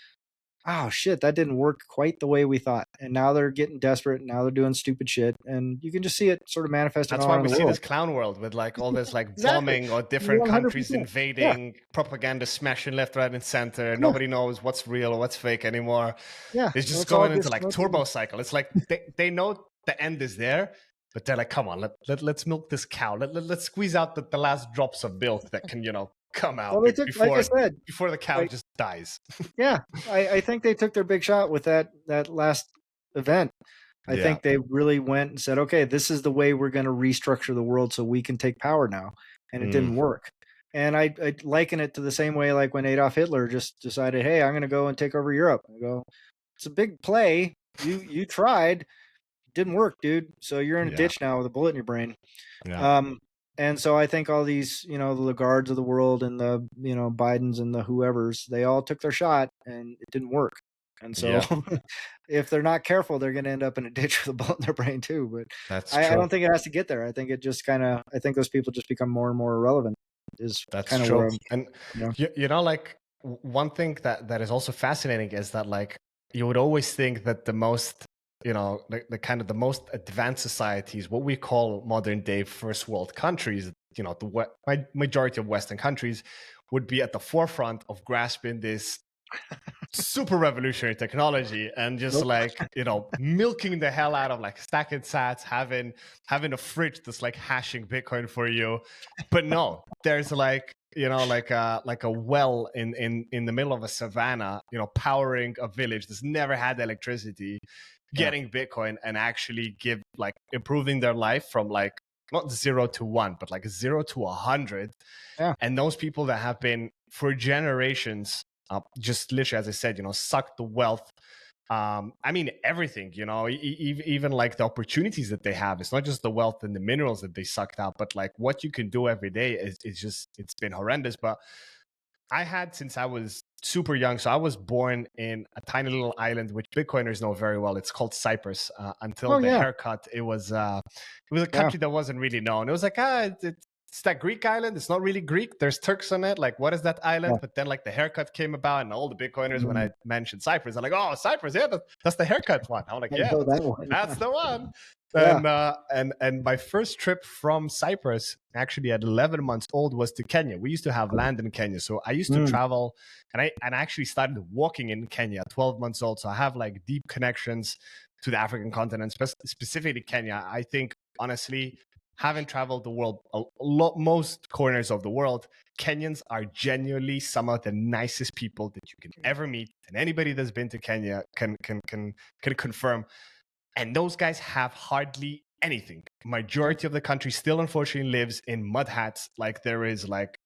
oh shit, that didn't work quite the way we thought. And now they're getting desperate. And now they're doing stupid shit. And you can just see it sort of manifesting That's all why around we the see world. this clown world with like all this like Exactly. bombing or different countries 100%. invading, propaganda smashing left, right, and center. Nobody knows what's real or what's fake anymore. Yeah. It's just going into like turbo cycle. It's like they know the end is there, but they're like, come on, let's milk this cow. Let's squeeze out the last drops of milk that can, come out before, like I said, before the cow just dies. Yeah, I think they took their big shot with that last event. I think they really went and said, okay, this is the way we're going to restructure the world so we can take power now. And it didn't work. And I liken it to the same way like when Adolf Hitler just decided, hey, I'm going to go and take over Europe. I go, it's a big play. You tried. Didn't work, dude. So you're in a ditch now with a bullet in your brain. Yeah. And so I think all these, the Lagardes of the world and the, Bidens and the whoever's, they all took their shot and it didn't work. And so if they're not careful, they're going to end up in a ditch with a bullet in their brain too. But that's I don't think it has to get there. I think it just I think those people just become more and more irrelevant. That's kind of true. where And like one thing that is also fascinating is that like you would always think that the most the kind of the most advanced societies, what we call modern day first world countries, the majority of Western countries would be at the forefront of grasping this super revolutionary technology and just like milking the hell out of like stacking sats, having a fridge that's like hashing Bitcoin for you. But no, there's like like a well in the middle of a savannah, powering a village that's never had electricity, getting Bitcoin and actually improving their life from like not 0 to 1, but like 0 to 100. And those people that have been for generations just literally, as I said, suck the wealth. I mean, everything, even like the opportunities that they have. It's not just the wealth and the minerals that they sucked out, but like what you can do every day it's been horrendous. But I had since I was super young. So I was born in a tiny little island, which Bitcoiners know very well. It's called Cyprus. Until the haircut, it was a country that wasn't really known. It was like, it's that Greek island. It's not really Greek. There's Turks on it. Like, what is that island? But then like the haircut came about and all the Bitcoiners, when I mentioned Cyprus, they're like, oh, Cyprus. Yeah, that's the haircut one. I'm like, yeah, that's the one. And my first trip from Cyprus, actually at 11 months old, was to Kenya. We used to have land in Kenya. So I used to travel and I actually started walking in Kenya at 12 months old. So I have like deep connections to the African continent, specifically Kenya. I think, honestly, having traveled the world, most corners of the world, Kenyans are genuinely some of the nicest people that you can ever meet. And anybody that's been to Kenya can confirm. And those guys have hardly anything. Majority of the country still, unfortunately, lives in mud hats. Like there is like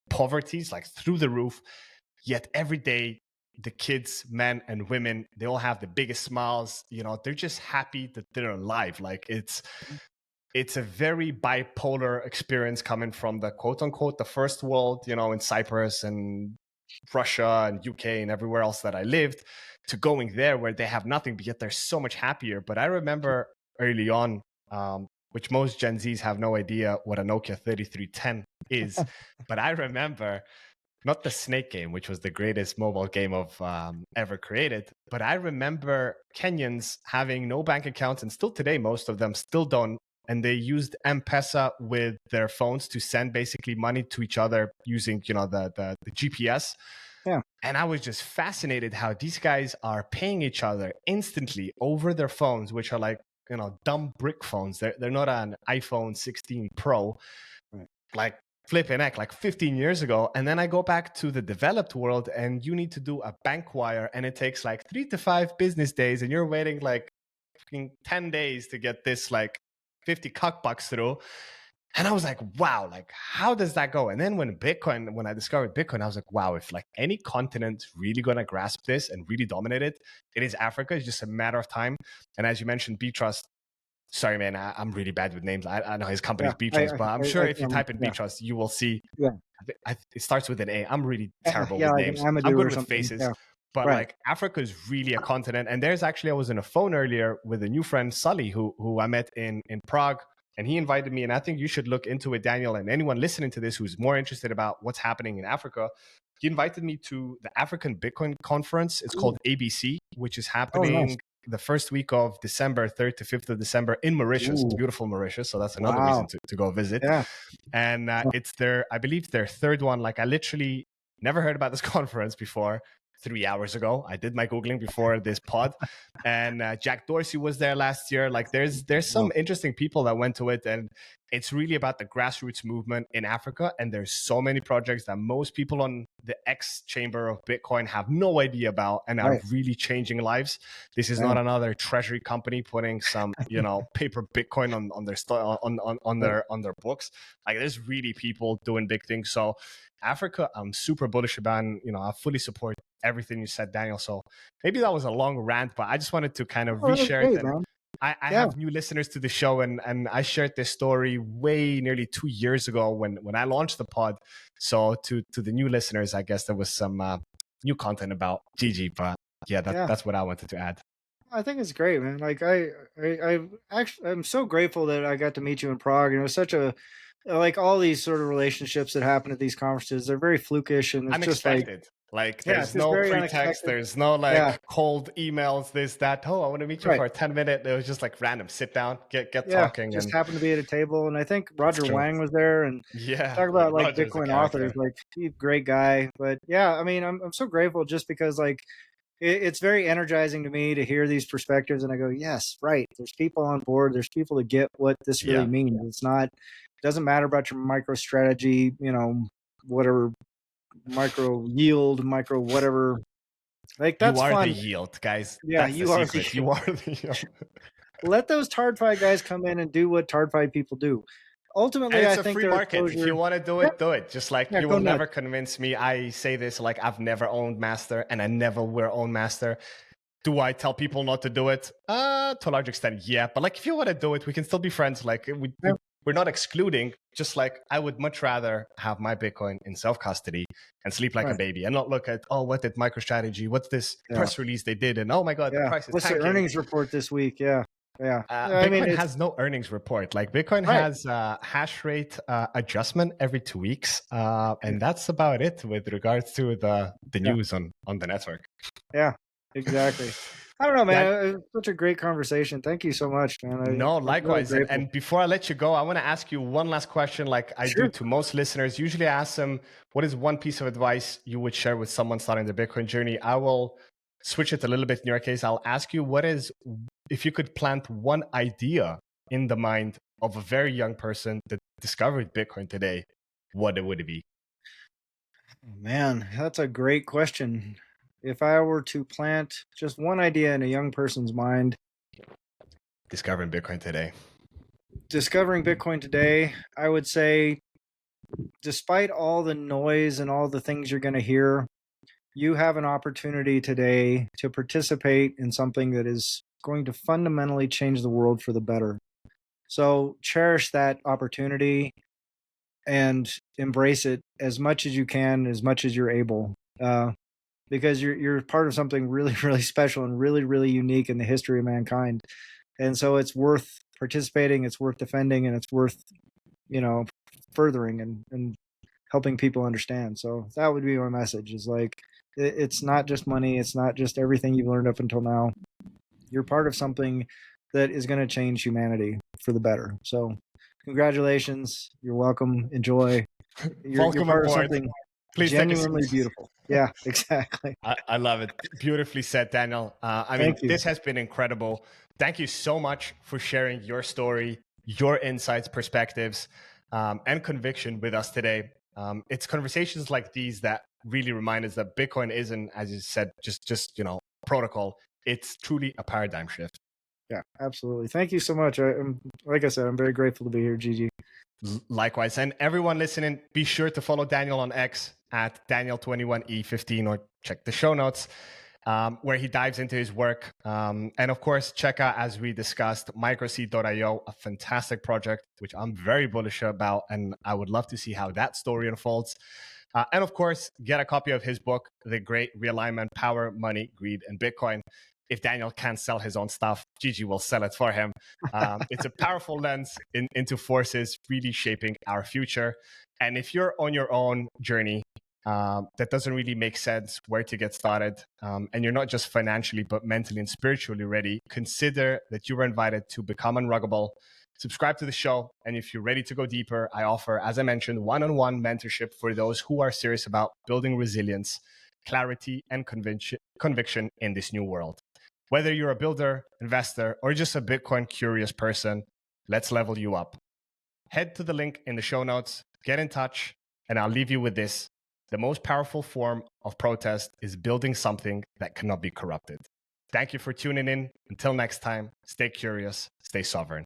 poverty is like through the roof. Yet every day, the kids, men and women, they all have the biggest smiles. They're just happy that they're alive. Like it's a very bipolar experience coming from the quote unquote the first world, in Cyprus and Russia and UK and everywhere else that I lived, to going there where they have nothing, but yet they're so much happier. But I remember early on, which most Gen Zs have no idea what a Nokia 3310 is, but I remember not the Snake game, which was the greatest mobile game of ever created, but I remember Kenyans having no bank accounts, and still today, most of them still don't. And they used M-Pesa with their phones to send basically money to each other using, the GPS. Yeah. And I was just fascinated how these guys are paying each other instantly over their phones, which are like, dumb brick phones. They're not an iPhone 16 Pro, like flipping heck, like 15 years ago. And then I go back to the developed world and you need to do a bank wire and it takes like 3 to 5 business days and you're waiting like 10 days to get this like 50 $50 through. And I was like, wow, like how does that go? And then when I discovered Bitcoin, I was like, wow, if like any continent's really going to grasp this and really dominate it, it is Africa. It's just a matter of time. And as you mentioned, B-Trust, sorry, man, I'm really bad with names. I know his company's Beatrice, but I'm sure if you type in Beatrice, you will see. Yeah. It starts with an A. I'm really terrible Yeah, with like names. an I'm Amadou good or with something. faces. Yeah. But Right. like Africa is really a continent. And there's actually, I was on a phone earlier with a new friend, Sully, who I met in Prague. And he invited me, and I think you should look into it, Daniel, and anyone listening to this who's more interested about what's happening in Africa. He invited me to the African Bitcoin Conference. It's called ABC, which is happening the first week of December, 3rd to 5th of December in Mauritius, beautiful Mauritius. So that's another reason to go visit. Yeah. And it's I believe their third one. Like I literally never heard about this conference before. 3 hours ago, I did my Googling before this pod, and Jack Dorsey was there last year. Like there's some interesting people that went to it, and it's really about the grassroots movement in Africa. And there's so many projects that most people on the X chamber of Bitcoin have no idea about and are really changing lives. This is not another treasury company putting some, paper Bitcoin on their on their books. Like there's really people doing big things. So Africa, I'm super bullish about, and, I fully support everything you said, Daniel. So maybe that was a long rant, but I just wanted to kind of reshare it. And I have new listeners to the show, and I shared this story nearly 2 years ago when I launched the pod. So to the new listeners, I guess there was some new content about Gigi, but that's what I wanted to add. I think it's great, man. Like I'm so grateful that I got to meet you in Prague. And it was such a, like all these sort of relationships that happen at these conferences, they're very flukish and it's unexpected. just like there's no pretext, there's no cold emails, this, that. Oh, I want to meet you for a 10-minute. It was just like random, sit down, get talking. Just happened to be at a table. And I think Roger Wang was there, and talk about like Roger's Bitcoin authors, like he's a great guy. But yeah, I mean, I'm so grateful just because like it's very energizing to me to hear these perspectives. And I go, yes, right. There's people on board. There's people to get what this really means. It's not, it doesn't matter about your micro strategy, whatever, micro yield, micro whatever. Like that's fun. You are fun. the yield, guys. Yeah, that's you are the yield. You are the yield. Let those TardFi guys come in and do what TardFi people do. Ultimately, and it's I think a free market. If you want to do it, do it. Just like you will never convince me. I say this like I've never owned Master, and I never will own Master. Do I tell people not to do it? To a large extent, yeah. But like, if you want to do it, we can still be friends. Like we're not excluding. Just like I would much rather have my Bitcoin in self-custody and sleep like a baby, and not look at, what did MicroStrategy, what's this press release they did, and oh my god, the price is what's tanking. the earnings report this week? Bitcoin has no earnings report. Like Bitcoin has a hash rate adjustment every 2 weeks, and that's about it with regards to the news on the network. Yeah, exactly. I don't know, man. It was such a great conversation. Thank you so much, man. Likewise. Really and before I let you go, I want to ask you one last question, like I do to most listeners. Usually I ask them, what is one piece of advice you would share with someone starting their Bitcoin journey? I will switch it a little bit in your case. I'll ask you, if you could plant one idea in the mind of a very young person that discovered Bitcoin today, what would it be? Man, that's a great question. If I were to plant just one idea in a young person's mind, discovering Bitcoin today, I would say, despite all the noise and all the things you're going to hear, you have an opportunity today to participate in something that is going to fundamentally change the world for the better. So cherish that opportunity and embrace it as much as you can, as much as you're able. Because you're part of something really, really special and really, really unique in the history of mankind. And so it's worth participating, it's worth defending, and it's worth, furthering and helping people understand. So that would be my message, is like, it's not just money. It's not just everything you've learned up until now. You're part of something that is going to change humanity for the better. So congratulations. You're welcome. Enjoy. You're part of something Please genuinely beautiful. Yeah, exactly. I love it. Beautifully said, Daniel. This has been incredible. Thank you so much for sharing your story, your insights, perspectives, and conviction with us today. It's conversations like these that really remind us that Bitcoin isn't, as you said, just protocol. It's truly a paradigm shift. Yeah, absolutely. Thank you so much. Like I said, I'm very grateful to be here, Gigi. Likewise. And everyone listening, be sure to follow Daniel on X at Daniel21E15 or check the show notes. where he dives into his work. And of course, check out, as we discussed, MicroSeed.io, a fantastic project, which I'm very bullish about. And I would love to see how that story unfolds. And of course, get a copy of his book, The Great Realignment, Power, Money, Greed, and Bitcoin. If Daniel can't sell his own stuff, Gigi will sell it for him. It's a powerful lens into forces really shaping our future. And if you're on your own journey, that doesn't really make sense where to get started, and you're not just financially, but mentally and spiritually ready, consider that you were invited to become Unruggable. Subscribe to the show. And if you're ready to go deeper, I offer, as I mentioned, one-on-one mentorship for those who are serious about building resilience, clarity, and conviction in this new world. Whether you're a builder, investor, or just a Bitcoin curious person, let's level you up. Head to the link in the show notes, get in touch, and I'll leave you with this. The most powerful form of protest is building something that cannot be corrupted. Thank you for tuning in. Until next time, stay curious, stay sovereign.